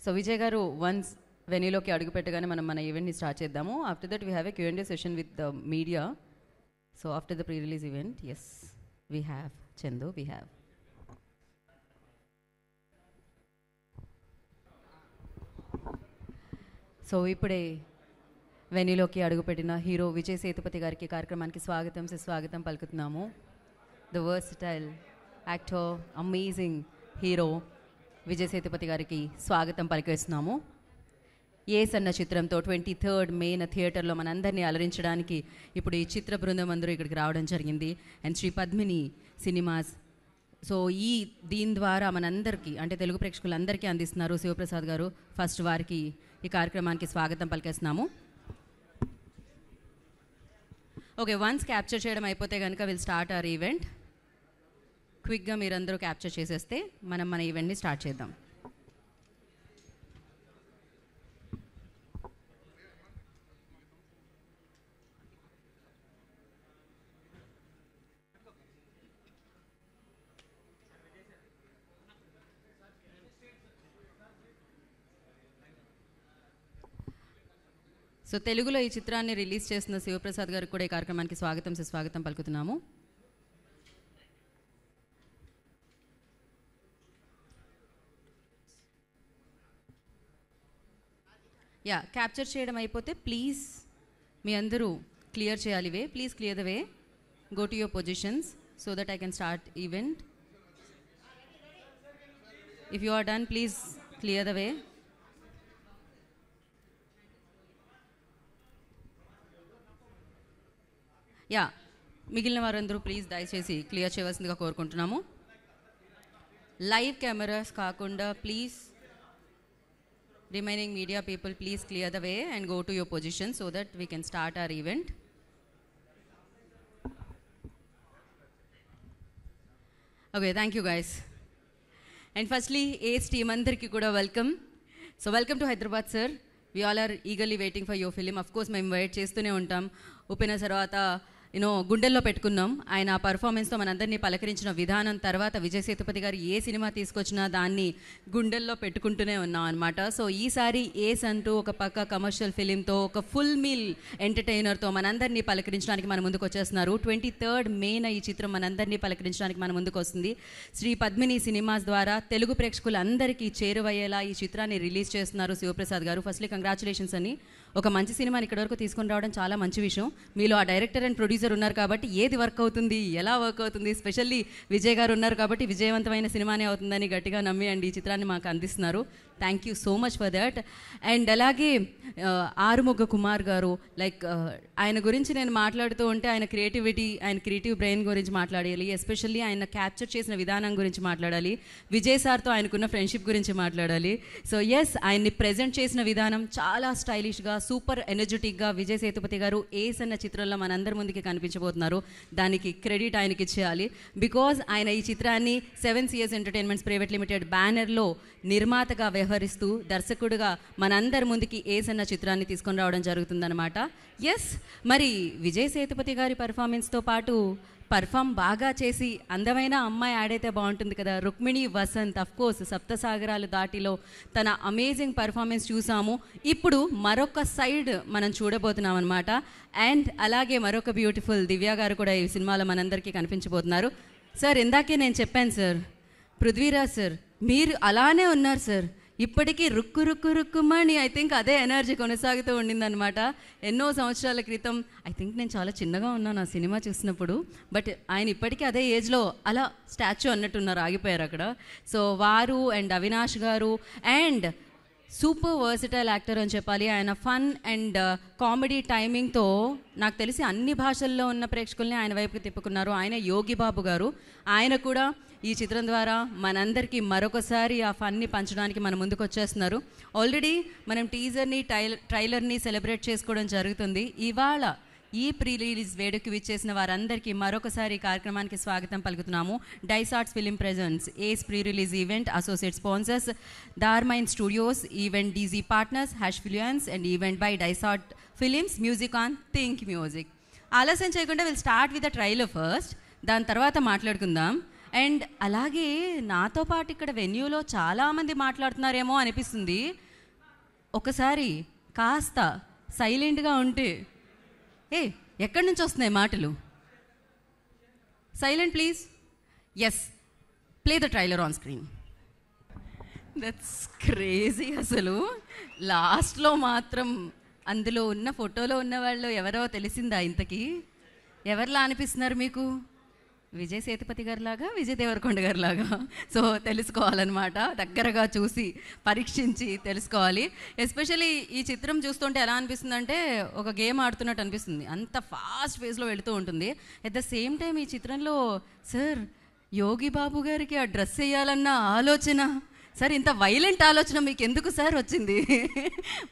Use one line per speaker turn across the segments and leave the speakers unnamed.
So Vijay గారు once వెన్యూలోకి అడుగుపెట్టగానే మనం మన ఈవెంట్ని స్టార్ట్ చేద్దాము. After that we have a Q&A session with the media. So after the pre release event, as we have Chandu, we have. So ఇప్పుడే వెన్యూలోకి అడుగుపెట్టిన హీరో విజయ్ సేతుపతి గారికి కార్యక్రమానికి స్వాగతం పలుకుతున్నాము. The versatile actor, amazing hero Vijay Sethupathi గారికి స్వాగతం పలికేస్తున్నాము. ఏస్ అన్న చిత్రంతో 23rd May థియేటర్లో మనందరినీ అలరించడానికి ఇప్పుడు ఈ చిత్ర బృందం అందరూ ఇక్కడికి రావడం జరిగింది. And Shri Padmini cinemas so దీని ద్వారా మనందరికీ అంటే తెలుగు ప్రేక్షకులందరికీ అందిస్తున్నారు శివప్రసాద్ గారు. ఫస్ట్ వారికి ఈ కార్యక్రమానికి స్వాగతం పలికేస్తున్నాము. ఓకే, వన్స్ క్యాప్చర్ చేయడం అయిపోతే కనుక విల్ స్టార్ట్ అవర్ ఈవెంట్. క్విక్గా మీరందరూ క్యాప్చర్ చేసేస్తే మనం మన ఈవెంట్ని స్టార్ట్ చేద్దాం. సో తెలుగులో ఈ చిత్రాన్ని రిలీజ్ చేస్తున్న శివప్రసాద్ గారికి కూడా ఈ కార్యక్రమానికి స్వాగతం పలుకుతున్నాము. యా, క్యాప్చర్ చేయడం అయిపోతే ప్లీజ్ మీ అందరూ క్లియర్ చేయాలి way. Please clear the way, go to your positions so that I can start event. If you are done, please clear the way. Yeah, మిగిలిన వారందరూ ప్లీజ్ దయచేసి క్లియర్ చేయవలసిందిగా కోరుకుంటున్నాము. లైవ్ కెమెరాస్ కాకుండా please remaining media people please clear the way and go to your position so that we can start our event. Okay, thank you guys. And firstly Ace team అందరికీ కూడా welcome. So welcome to Hyderabad sir. We all are eagerly waiting for your film. Of course మేము wait చేస్తూనే ఉంటాం. ఉప్పిన తర్వాత గుండెల్లో పెట్టుకున్నాం. ఆయన ఆ పర్ఫార్మెన్స్తో మనందరినీ పలకరించిన విధానం తర్వాత విజయ్ సేతుపతి గారు ఏ సినిమా తీసుకొచ్చినా దాన్ని గుండెల్లో పెట్టుకుంటూనే ఉన్నాం అనమాట. సో ఈసారి ఏస్ అంటూ ఒక పక్క కమర్షియల్ ఫిలింతో, ఒక ఫుల్ మీల్ ఎంటర్టైనర్తో మనందరినీ పలకరించడానికి మన ముందుకు వచ్చేస్తున్నారు. 23rd May ఈ చిత్రం మనందరినీ పలకరించడానికి మన ముందుకు వస్తుంది. శ్రీ పద్మిని సినిమాస్ ద్వారా తెలుగు ప్రేక్షకులందరికీ చేరువయ్యేలా ఈ చిత్రాన్ని రిలీజ్ చేస్తున్నారు శివప్రసాద్ గారు. ఫస్ట్లీ కంగ్రాచులేషన్స్ అని. ఒక మంచి సినిమాని ఇక్కడి వరకు తీసుకొని రావడం చాలా మంచి విషయం. మీలో ఆ డైరెక్టర్ అండ్ ప్రొడ్యూసర్ ఉన్నారు కాబట్టి ఏది వర్క్ అవుతుంది, ఎలా వర్క్ అవుతుంది, స్పెషల్లీ విజయ్ గారు ఉన్నారు కాబట్టి విజయవంతమైన సినిమానే అవుతుందని గట్టిగా నమ్మి అండ్ ఈ చిత్రాన్ని మాకు అందిస్తున్నారు. Thank you so much for that. And అలాగే ఆరుముగ కుమార్ గారు, లైక్ ఆయన గురించి నేను మాట్లాడుతూ ఉంటే ఆయన క్రియేటివిటీ, ఆయన క్రియేటివ్ బ్రెయిన్ గురించి మాట్లాడాలి. ఎస్పెషల్లీ ఆయన క్యాప్చర్ చేసిన విధానం గురించి మాట్లాడాలి. విజయ్ సార్తో ఆయనకున్న ఫ్రెండ్షిప్ గురించి మాట్లాడాలి. సో ఎస్, ఆయన్ని ప్రజెంట్ చేసిన విధానం చాలా స్టైలిష్గా, సూపర్ ఎనర్జెటిక్గా విజయ్ సేతుపతి గారు ఏస్ అన్న చిత్రంలో మనందరి ముందుకి కనిపించబోతున్నారు. దానికి క్రెడిట్ ఆయనకి ఇచ్చేయాలి. బికాజ్ ఆయన ఈ చిత్రాన్ని 7CS ఎంటర్టైన్మెంట్స్ ప్రైవేట్ లిమిటెడ్ బ్యానర్లో నిర్మాతగా వ్యవహరిస్తూ దర్శకుడుగా మనందరి ముందుకి ఏస్ అన్న చిత్రాన్ని తీసుకొని రావడం జరుగుతుందన్నమాట. ఎస్, మరి విజయ్ సేతుపతి గారి పర్ఫార్మెన్స్తో పాటు పర్ఫామ్ బాగా చేసి అందమైన అమ్మాయి ఆడైతే బాగుంటుంది కదా. రుక్మిణి వసంత్, అఫ్ కోర్స్ సప్తసాగరాలు దాటిలో తన అమేజింగ్ పర్ఫార్మెన్స్ చూసాము. ఇప్పుడు మరొక సైడ్ మనం చూడబోతున్నాం అనమాట. అండ్ అలాగే మరొక బ్యూటిఫుల్ దివ్య గారు కూడా ఈ సినిమాలో మనందరికీ కనిపించబోతున్నారు. సార్, ఇందాకే నేను చెప్పాను సార్, పృథ్వీరాజ్ సార్ మీరు అలానే ఉన్నారు సార్. ఇప్పటికీ రుక్కుమని ఐ థింక్ అదే ఎనర్జీ కొనసాగుతూ ఉండిందనమాట. ఎన్నో సంవత్సరాల క్రితం ఐ థింక్ నేను చాలా చిన్నగా ఉన్నాను ఆ సినిమా చూసినప్పుడు, బట్ ఆయన ఇప్పటికీ అదే ఏజ్లో అలా స్టాచ్యూ అన్నట్టున్నారు, ఆగిపోయారు అక్కడ. సో వారు అండ్ అవినాష్ గారు అండ్ సూపర్ వర్సిటైల్ యాక్టర్ అని చెప్పాలి. ఆయన ఫన్ అండ్ కామెడీ టైమింగ్తో నాకు తెలిసి అన్ని భాషల్లో ఉన్న ప్రేక్షకుల్ని ఆయన వైపుకి తిప్పుకున్నారు. ఆయన యోగి బాబు గారు, ఆయన కూడా ఈ చిత్రం ద్వారా మనందరికీ మరొకసారి ఆ ఫన్ని పంచడానికి మన ముందుకు వచ్చేస్తున్నారు. ఆల్రెడీ మనం టీజర్ని ట్రైలర్ని సెలబ్రేట్ చేసుకోవడం జరుగుతుంది. ఇవాళ ఈ ప్రీ రిలీజ్ వేడుకకి విచ్చేసిన వారందరికీ మరొకసారి కార్యక్రమానికి స్వాగతం పలుకుతున్నాము. డైసార్ట్స్ film presents Ace pre release event. Associate sponsors డార్మైన్ స్టూడియోస్, ఈవెంట్ డీజీ పార్ట్నర్స్ హ్యాష్ ఫిలియన్స్ అండ్ ఈవెంట్ బై డైసార్ట్ films, music on Think Music. ఆలస్యం చేయకుండా will start with the trailer first, దాని తర్వాత మాట్లాడుకుందాం. అండ్ అలాగే నాతో పాటు ఇక్కడ వెన్యూలో చాలామంది మాట్లాడుతున్నారేమో అనిపిస్తుంది. ఒకసారి కాస్త సైలెంట్గా ఉంటే ఎక్కడి నుంచి వస్తున్నాయి మాటలు? Silent please. Yes, play the trailer on screen. That's crazy. అసలు లాస్ట్లో మాత్రం అందులో ఉన్న ఫోటోలో ఉన్న వాళ్ళు ఎవరో తెలిసిందా? ఇంతకీ ఎవరిలా అనిపిస్తున్నారు మీకు? విజయ్ సేతుపతి గారి లాగా, విజయ్ దేవరకొండ గారి లాగా? సో తెలుసుకోవాలన్నమాట, దగ్గరగా చూసి పరీక్షించి తెలుసుకోవాలి. ఎస్పెషల్లీ ఈ చిత్రం చూస్తుంటే ఎలా అనిపిస్తుందంటే ఒక గేమ్ ఆడుతున్నట్టు అనిపిస్తుంది. అంత ఫాస్ట్ ఫేజ్లో వెళుతూ ఉంటుంది. ఎట్ ద సేమ్ టైం ఈ చిత్రంలో సార్ యోగి బాబు గారికి ఆ డ్రెస్ వేయాలన్న ఆలోచన, సార్ ఇంత వైలెంట్ ఆలోచన మీకు ఎందుకు సార్ వచ్చింది?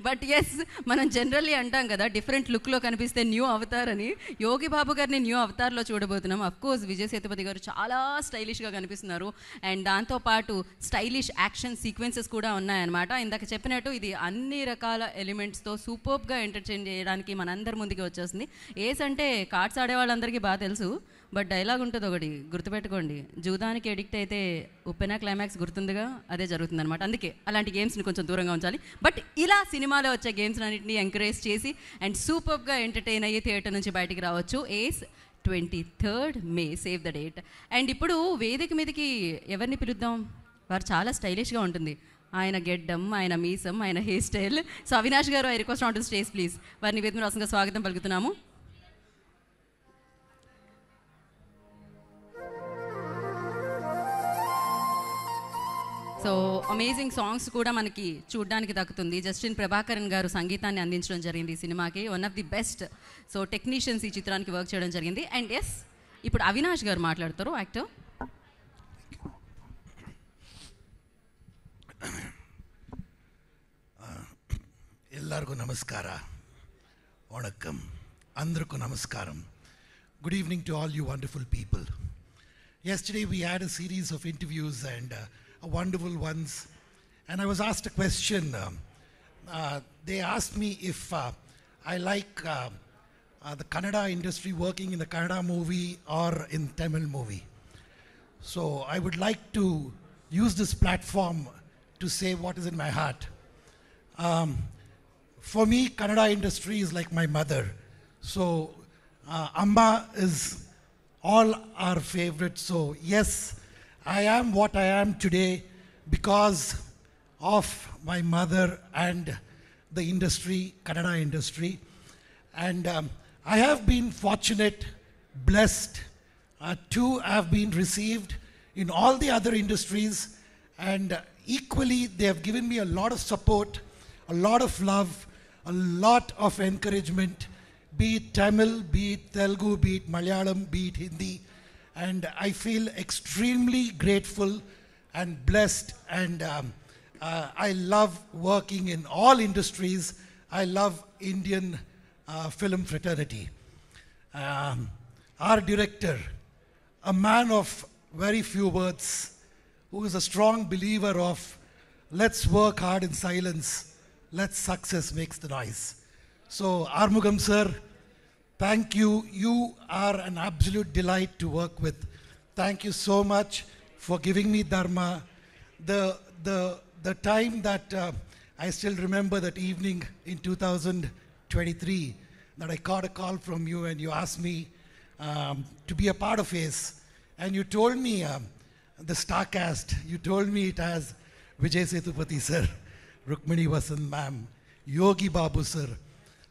బట్ ఎస్, మనం జనరల్లీ అంటాం కదా, డిఫరెంట్ లుక్లో కనిపిస్తే న్యూ అవతార్ అని. యోగి బాబు గారిని న్యూ అవతార్లో చూడబోతున్నాం. అఫ్కోర్స్ విజయ్ సేతుపతి గారు చాలా స్టైలిష్గా కనిపిస్తున్నారు. అండ్ దాంతోపాటు స్టైలిష్ యాక్షన్ సీక్వెన్సెస్ కూడా ఉన్నాయన్నమాట. ఇందాక చెప్పినట్టు ఇది అన్ని రకాల ఎలిమెంట్స్తో సూపర్బ్గా ఎంటర్టైన్ చేయడానికి మనందరి ముందుకి వచ్చేస్తుంది. ఏస్ అంటే కార్డ్స్ ఆడే వాళ్ళందరికీ బాగా తెలుసు, బట్ డైలాగ్ ఉంటుంది ఒకటి, గుర్తుపెట్టుకోండి. జూదానికి ఎడిక్ట్ అయితే ఉప్పెన క్లైమాక్స్ గుర్తుందిగా, అదే జరుగుతుందన్నమాట. అందుకే అలాంటి గేమ్స్ని కొంచెం దూరంగా ఉంచాలి. బట్ ఇలా సినిమాలో వచ్చే గేమ్స్ అన్నింటినీ ఎంకరేజ్ చేసి అండ్ సూపర్గా ఎంటర్టైన్ అయ్యి థియేటర్ నుంచి బయటికి రావచ్చు. ఏస్ 23rd May, save the date. And ఇప్పుడు వేదిక మీదకి ఎవరిని పిలుద్దాం? వారు చాలా స్టైలిష్గా ఉంటుంది. ఆయన గెడ్డం, ఆయన మీసం, ఆయన హెయిర్ స్టైల్. సో అవినాష్ గారు, I request on to stage please. వారిని వేదిక రాసంగా స్వాగతం పలుకుతున్నాము. సో అమేజింగ్ సాంగ్స్ కూడా మనకి చూడడానికి దక్కుతుంది. జస్టిన్ ప్రభాకరన్ గారు సంగీతాన్ని అందించడం జరిగింది ఈ సినిమాకి. One of the best so technicians ఈ చిత్రానికి వర్క్ చేయడం జరిగింది. అండ్ ఎస్, ఇప్పుడు అవినాష్ గారు మాట్లాడతారు, యాక్టర్.
ಎಲ್ಲರಿಗೂ ನಮಸ್ಕಾರ, ವಣಕ್ಕಂ, ಅಂದರಿಗೂ ನಮಸ್ಕಾರಂ. Good evening to all you wonderful people. Yesterday we had a series of interviews and wonderful ones, and I was asked a question. They asked me if I like the Kannada industry, working in the Kannada movie or in Tamil movie. So I would like to use this platform to say what is in my heart. For me, Kannada industry is like my mother. So Amma is all our favorite. So yes, I am what I am today because of my mother and the industry, Kannada industry. And I have been fortunate, blessed to have been received in all the other industries, and equally they have given me a lot of support, a lot of love, a lot of encouragement, be it Tamil, be it Telugu, be it Malayalam, be it Hindi. And I feel extremely grateful and blessed, and I love working in all industries. I love Indian film fraternity. Our director, a man of very few words, who is a strong believer of let's work hard in silence, let success makes the noise. So Armugam sir, thank you. You are an absolute delight to work with. Thank you so much for giving me Dharma. The time that I still remember that evening in 2023 that I got a call from you and you asked me to be a part of ACE, and you told me the star cast. You told me it has Vijay Sethupathi sir, Rukmini Vasan ma'am, Yogi Babu sir.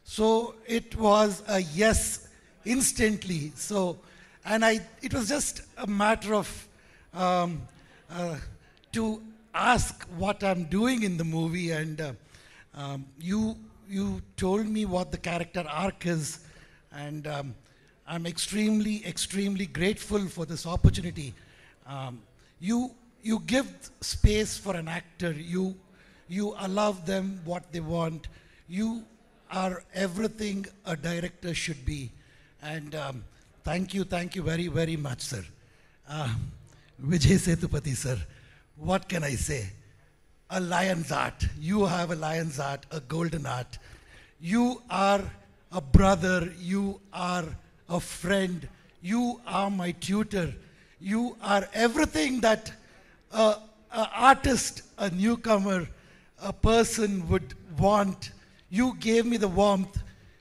So it was a yes instantly. So, and it was just a matter of to ask what I'm doing in the movie, and you told me what the character arc is, and I'm extremely grateful for this opportunity. You give space for an actor. You allow them what they want. You are everything a director should be. And thank you very much, sir. Vijay Sethupathi sir, what can I say? A lion's heart. You have a lion's heart, a golden heart. You are a brother. You are a friend. You are my tutor. You are everything that an artist, a newcomer, a person would want. You gave me the warmth.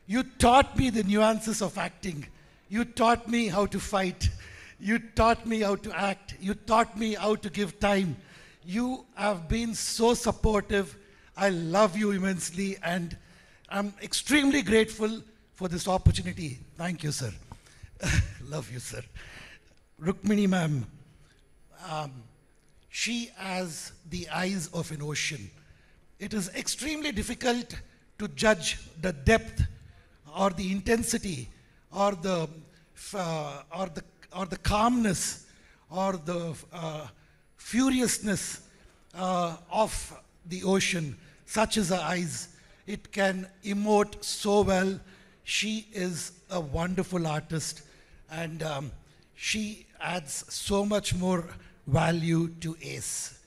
You taught me the nuances of acting. You taught me how to fight. You taught me how to act. You taught me how to give time. You have been so supportive. I love you immensely, and I'm extremely grateful for this opportunity. Thank you, sir. Love you, sir. Rukmini ma'am, she has the eyes of an ocean. It is extremely difficult to judge the depth or the intensity or the calmness or the furiousness of the ocean, such as her eyes. It can emote so well. She is a wonderful artist, and she adds so much more value to Ace.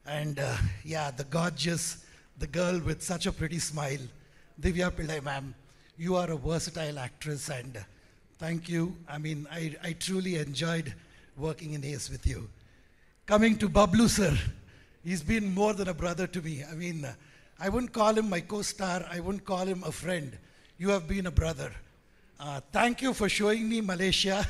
And yeah, the gorgeous, the girl with such a pretty smile, Divya Pillai ma'am, you are a versatile actress, and thank you. I mean, I truly enjoyed working in Ace with you. Coming to Bablu sir, he's been more than a brother to me. I mean, I wouldn't call him my co-star, I wouldn't call him a friend. You have been a brother. Thank you for showing me Malaysia.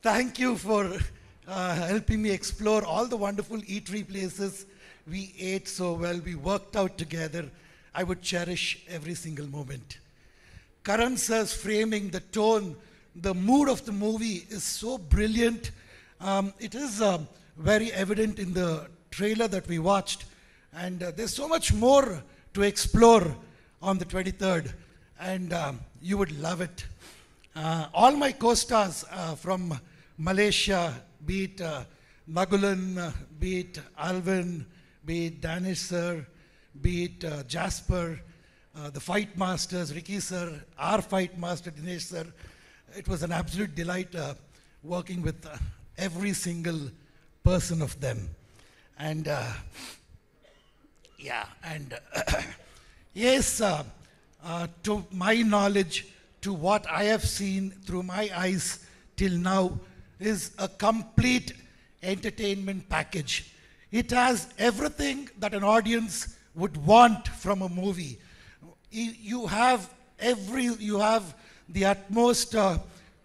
Thank you for helping me explore all the wonderful eatery places. We ate so well, we worked out together. I would cherish every single moment. Karan sir's framing, the tone, the mood of the movie is so brilliant. It is very evident in the trailer that we watched. And there's so much more to explore on the 23rd. And you would love it. All my co-stars from Malaysia, be it Nagulan, be it Alvin, be it Danish sir, be it Jasper, the fight masters, Ricky sir, our fight master, Dinesh sir. It was an absolute delight working with every single person of them. And yeah, and yes, to my knowledge, to what I have seen through my eyes till now, is a complete entertainment package. It has everything that an audience would want from a movie. You have the utmost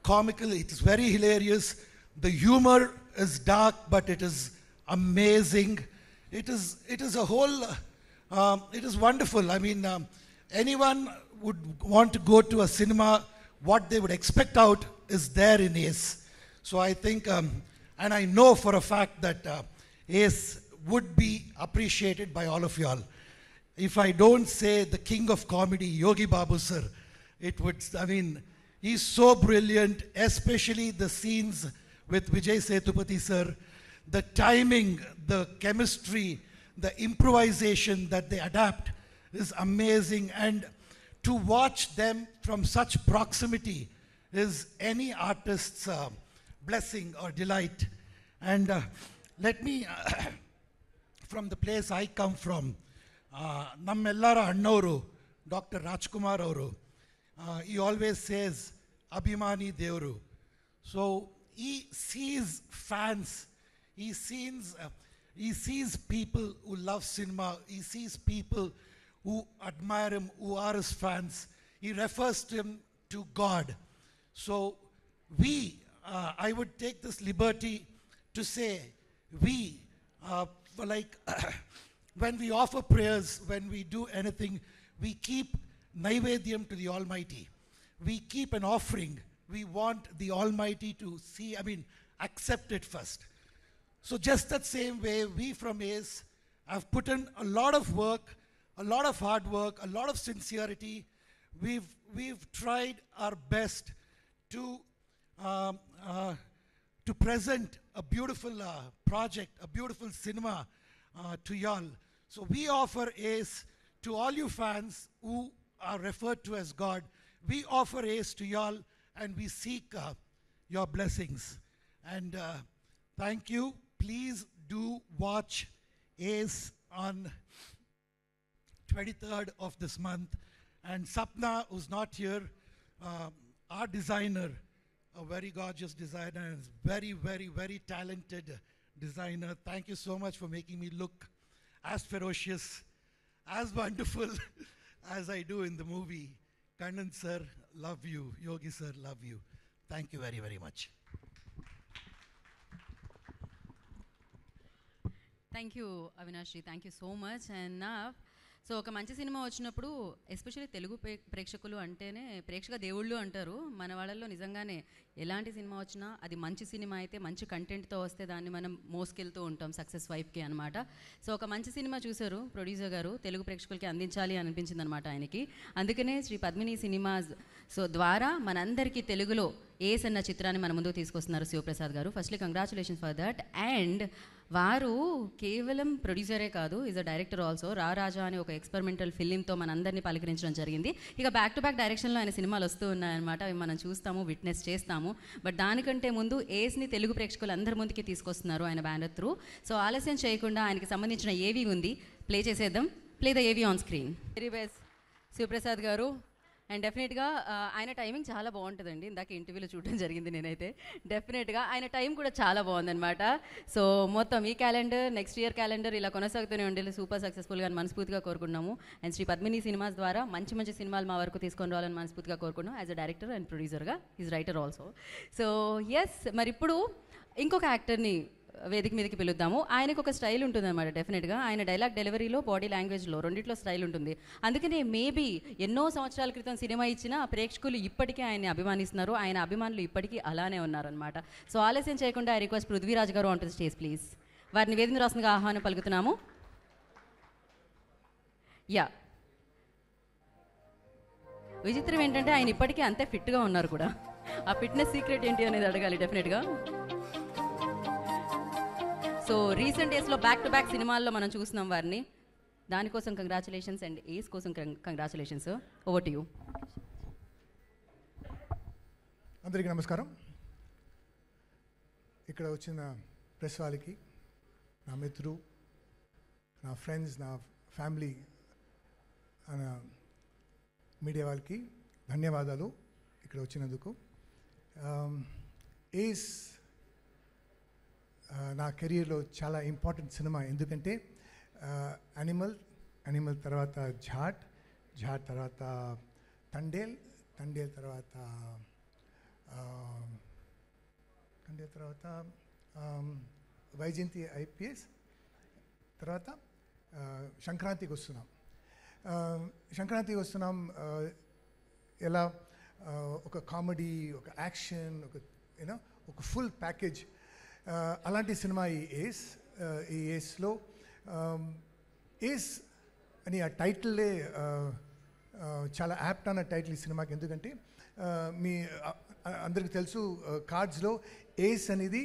comical, it is very hilarious. The humor is dark, but it is amazing. It is a whole, it is wonderful. I mean, anyone would want to go to a cinema, what they would expect out is there in Ace. So I think, and I know for a fact that Ace would be appreciated by all of y'all. If I don't say the king of comedy, Yogi Babu sir, it would, I mean, he's so brilliant, especially the scenes with Vijay Sethupathi sir, the timing, the chemistry, the improvisation that they adapt is amazing. And to watch them from such proximity is any artist's blessing or delight. And let me, from the place I come from, Nammellara Annoru, Dr. Rajkumar Auru, he always says, Abhimani Devru. So he sees fans, he sees people who love cinema, he sees people who admire him, who are his fans. He refers to him to God. So we, I would take this liberty to say, we, like, when we offer prayers, when we do anything, we keep Naivedyam to the Almighty. We keep an offering. We want the Almighty to see, I mean, accept it first. So just that same way, we from Ace have put in a lot of work, a lot of hard work, a lot of sincerity. We've tried our best to present a beautiful project, a beautiful cinema to y'all. So we offer Ace to all you fans who are referred to as God. We offer Ace to y'all, and we seek your blessings. And thank you. Please do watch Ace on 23rd of this month. And Sapna, who's not here, our designer, a very gorgeous designer and very, very, very talented designer. Thank you so much for making me look as ferocious, as wonderful as I do in the movie. Kannan sir, love you. Yogi sir, love you. Thank you very, very much.
Thank you Avinash ji, thank you so much. And so ఒక మంచి cinema వచ్చినప్పుడు especially Telugu ప్రేక్షకులు అంటేనే ప్రేక్షక దేవుళ్ళు అంటారు. మన వాళ్ళల్లో నిజంగానే ఎలాంటి సినిమా వచ్చినా అది మంచి సినిమా అయితే మంచి కంటెంట్తో వస్తే దాన్ని మనం మోసుకెళ్తూ ఉంటాం సక్సెస్ వైపుకి అనమాట. సో ఒక మంచి సినిమా చూశారు ప్రొడ్యూసర్ గారు, తెలుగు ప్రేక్షకులకి అందించాలి అని అనిపించింది అనమాట ఆయనకి. అందుకనే శ్రీ పద్మిని సినిమాస్ సో ద్వారా మనందరికీ తెలుగులో ఏస్ అన్న చిత్రాన్ని మన ముందుకు తీసుకొస్తున్నారు శివప్రసాద్ గారు. Firstly congratulations for that. And వారు కేవలం ప్రొడ్యూసరే కాదు, ఈజ్ అ డైరెక్టర్ ఆల్సో. రారాజా అనే ఒక ఎక్స్పెరిమెంటల్ ఫిలింతో మనందరినీ పలకరించడం జరిగింది. ఇక బ్యాక్ టు బ్యాక్ డైరెక్షన్లో ఆయన సినిమాలు వస్తూ ఉన్నాయన్నమాట, అవి మనం చూస్తాము, విట్నెస్ చేస్తాము. బట్ దానికంటే ముందు ఏస్ని తెలుగు ప్రేక్షకులు అందరి ముందుకి తీసుకొస్తున్నారు ఆయన బ్యానర్ త్రూ. సో ఆలస్యం చేయకుండా ఆయనకి సంబంధించిన ఏవీ ఉంది, ప్లే చేసేద్దాం. Play the AV on screen. Very best Shivaprasad గారు. అండ్ డెఫినెట్గా ఆయన టైమింగ్ చాలా బాగుంటుందండి. ఇందాక ఇంటర్వ్యూలో చూడడం జరిగింది నేనైతే. డెఫినెట్గా ఆయన టైం కూడా చాలా బాగుందన్నమాట. సో మొత్తం ఈ క్యాలెండర్, నెక్స్ట్ ఇయర్ క్యాలెండర్ ఇలా కొనసాగుతూనే ఉండాలి, సూపర్ సక్సెస్ఫుల్గా మనస్ఫూర్తిగా కోరుకున్నాము. అండ్ శ్రీ పద్మిని సినిమాస్ ద్వారా మంచి మంచి సినిమాలు మా వరకు తీసుకొని రావాలని మనస్ఫూర్తిగా కోరుకున్నాం. యాజ్ అ డైరెక్టర్ అండ్ ప్రొడ్యూసర్గా, is writer also. So yes, మరి ఇప్పుడు ఇంకొక యాక్టర్ని వేదిక మీదకి పిలుద్దాము. ఆయనకు ఒక స్టైల్ ఉంటుంది అనమాట. డెఫినెట్గా ఆయన డైలాగ్ డెలివరీలో, బాడీ లాంగ్వేజ్లో రెండిట్లో స్టైల్ ఉంటుంది. అందుకనే మేబీ ఎన్నో సంవత్సరాల క్రితం సినిమా ఇచ్చిన ప్రేక్షకులు ఇప్పటికీ ఆయన్ని అభిమానిస్తున్నారు, ఆయన అభిమానులు ఇప్పటికీ అలానే ఉన్నారనమాట. సో ఆలస్యం చేయకుండా ఐ రిక్వెస్ట్ పృథ్వీరాజ్ గారు on to the stage please. వారిని వేదిక రాష్ట్రంగా ఆహ్వానం పలుకుతున్నాము. యా, విచిత్రం ఏంటంటే ఆయన ఇప్పటికీ అంతే ఫిట్గా ఉన్నారు కూడా. ఆ ఫిట్నెస్ సీక్రెట్ ఏంటి అనేది అడగాలి డెఫినెట్గా. సో రీసెంట్ డేస్లో బ్యాక్ టు బ్యాక్ సినిమాల్లో మనం చూస్తున్నాం వారిని. దానికోసం కంగ్రాచులేషన్స్ అండ్ ఏస్ కోసం కంగ్రాచులేషన్స్. Over to you.
అందరికీ నమస్కారం. ఇక్కడ వచ్చిన ప్రెస్ వాళ్ళకి, నా మిత్రులు, నా ఫ్రెండ్స్, నా ఫ్యామిలీ, మీడియా వాళ్ళకి ధన్యవాదాలు ఇక్కడ వచ్చినందుకు. ఏస్ నా కెరీర్లో చాలా ఇంపార్టెంట్ సినిమా. ఎందుకంటే యానిమల్ తర్వాత ఝాట్ తర్వాత తండేల్ తర్వాత వైజయంతి IPS తర్వాత సంక్రాంతికి వస్తున్నాం. ఎలా ఒక కామెడీ, ఒక యాక్షన్, ఒక ఫుల్ ప్యాకేజ్, అలాంటి సినిమా ఈ ఏస్లో. ఏస్ అని ఆ టైటిల్లే చాలా యాప్ట్ అన్న టైటిల్ ఈ సినిమాకి. ఎందుకంటే మీ అందరికీ తెలుసు, కార్డ్స్లో ఏస్ అనేది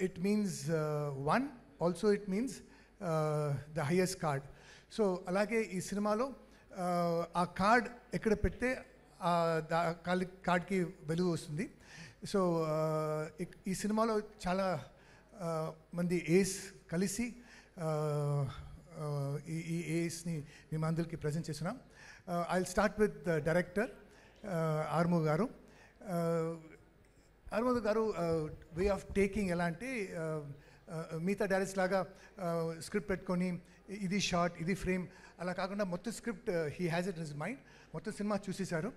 it means 1, also it means the highest card. So అలాగే ఈ సినిమాలో ఆ కార్డ్ ఎక్కడ పెడితే కార్డ్కి వెలుగు వస్తుంది. సో ఈ సినిమాలో చాలా మంది ఏస్ కలిసి ఈ ఏస్ని మేము అందరికీ ప్రజెంట్ చేస్తున్నాం. I will start with director ఆర్మూ గారు. వే ఆఫ్ టేకింగ్ ఎలా అంటే, మిగతా డైరెక్టర్స్ లాగా స్క్రిప్ట్ పెట్టుకొని ఇది షార్ట్, ఇది ఫ్రేమ్ అలా కాకుండా మొత్తం script he has it in his mind. మొత్తం సినిమా చూసేశారు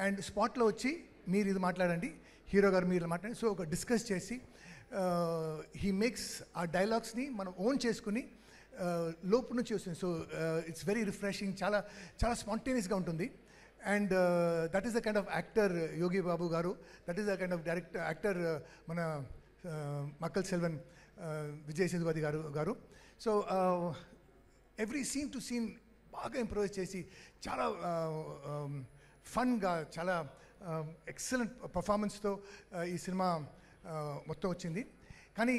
అండ్ స్పాట్లో వచ్చి మీరు ఇది మాట్లాడండి, హీరో గారు మీరు మాట్లాడండి. సో ఒక డిస్కస్ చేసి హీ మేక్స్ ఆ డైలాగ్స్ని మనం ఓన్ చేసుకుని లోపు నుంచి వస్తుంది. సో ఇట్స్ వెరీ రిఫ్రెషింగ్, చాలా చాలా స్పాంటేనియస్గా ఉంటుంది. And that is the kind of actor Yogi Babu garu. That is the kind of actor మన Makkal Selvan Vijay Sethupathi garu. So every scene to scene బాగా ఇంప్రూవైజ్ చేసి చాలా ఫన్గా, చాలా ఎక్సలెంట్ పర్ఫార్మెన్స్తో ఈ సినిమా మొత్తం వచ్చింది. కానీ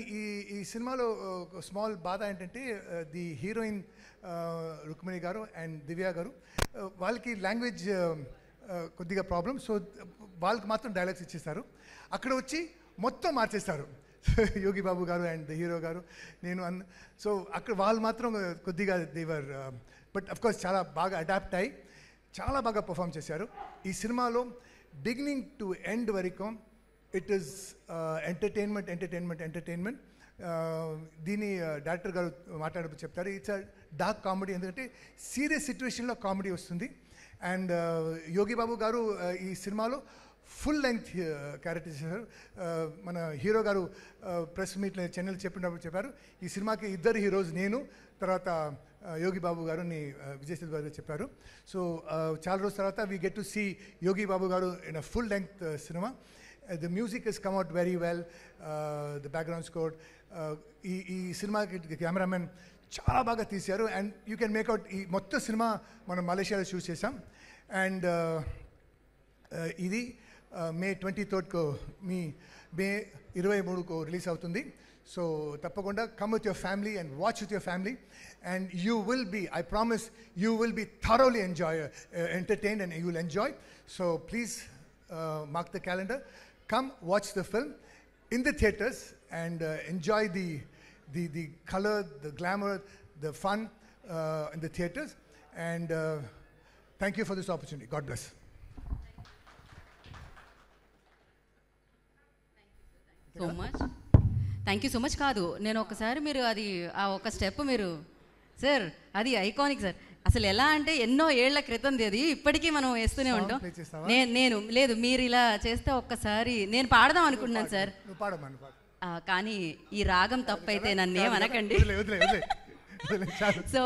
ఈ సినిమాలో స్మాల్ బాధ ఏంటంటే, ది హీరోయిన్ రుక్మిణి గారు అండ్ దివ్య గారు, వాళ్ళకి లాంగ్వేజ్ కొద్దిగా ప్రాబ్లం. సో వాళ్ళకి మాత్రం డైలాగ్స్ ఇచ్చేస్తారు, అక్కడ వచ్చి మొత్తం మార్చేస్తారు యోగి బాబు గారు అండ్ హీరో గారు, నేను సో అక్కడ వాళ్ళు మాత్రం కొద్దిగా దేవర్, బట్ అఫ్కోర్స్ చాలా బాగా అడాప్ట్ అయ్యి చాలా బాగా పర్ఫామ్ చేశారు. ఈ సినిమాలో బిగినింగ్ టు ఎండ్ వరకు ఇట్ ఈస్ ఎంటర్టైన్మెంట్. దీని డైరెక్టర్ గారు మాట్లాడప్పుడు చెప్తారు, ఇట్స్ అ డార్క్ కామెడీ. ఎందుకంటే సీరియస్ సిచ్యువేషన్లో కామెడీ వస్తుంది. అండ్ యోగి బాబు గారు ఈ సినిమాలో ఫుల్ లెంగ్త్ క్యారెక్టర్ చేశారు. మన హీరో గారు ప్రెస్ మీట్లో చెన్నైలో చెప్పినప్పుడు చెప్పారు, ఈ సినిమాకి ఇద్దరు హీరోస్, నేను తర్వాత యోగి బాబు గారుని విజయ్ సేతుపతి గారు చెప్పారు. సో చాలా రోజుల తర్వాత we get to see Yogi Babu గారు in a full length cinema. The music he's come out very well, the background score. ఈ సినిమాకి కెమెరామెన్ చాలా బాగా తీశారు. అండ్ యూ కెన్ మేక్అవుట్ ఈ మొత్తం సినిమా మనం మలేషియాలో షూట్ చేసాం. అండ్ ఇది మే 23 మీ మే 23 రిలీజ్ అవుతుంది. సో తప్పకుండా come with your family and watch with your family and you will be, I promise, you will be thoroughly entertained and you will enjoy. So please mark the calendar, come watch the film in the theaters and enjoy the color, the glamour, the fun in the theaters. And thank you for this opportunity. God bless.
So much, thank you so much. కాదు, నేను ఒకసారి మీరు అది ఆ ఒక step మీరు sir, అది iconic sir. అసలు ఎలా అంటే ఎన్నో ఏళ్ల క్రితంది అది, ఇప్పటికీ మనం వేస్తూనే ఉంటాం. నేను లేదు, మీరు ఇలా చేస్తే ఒక్కసారి నేను పాడదాం అనుకుంటున్నాను సార్, కానీ ఈ రాగం తప్పైతే నన్ను ఏమనకండి. సో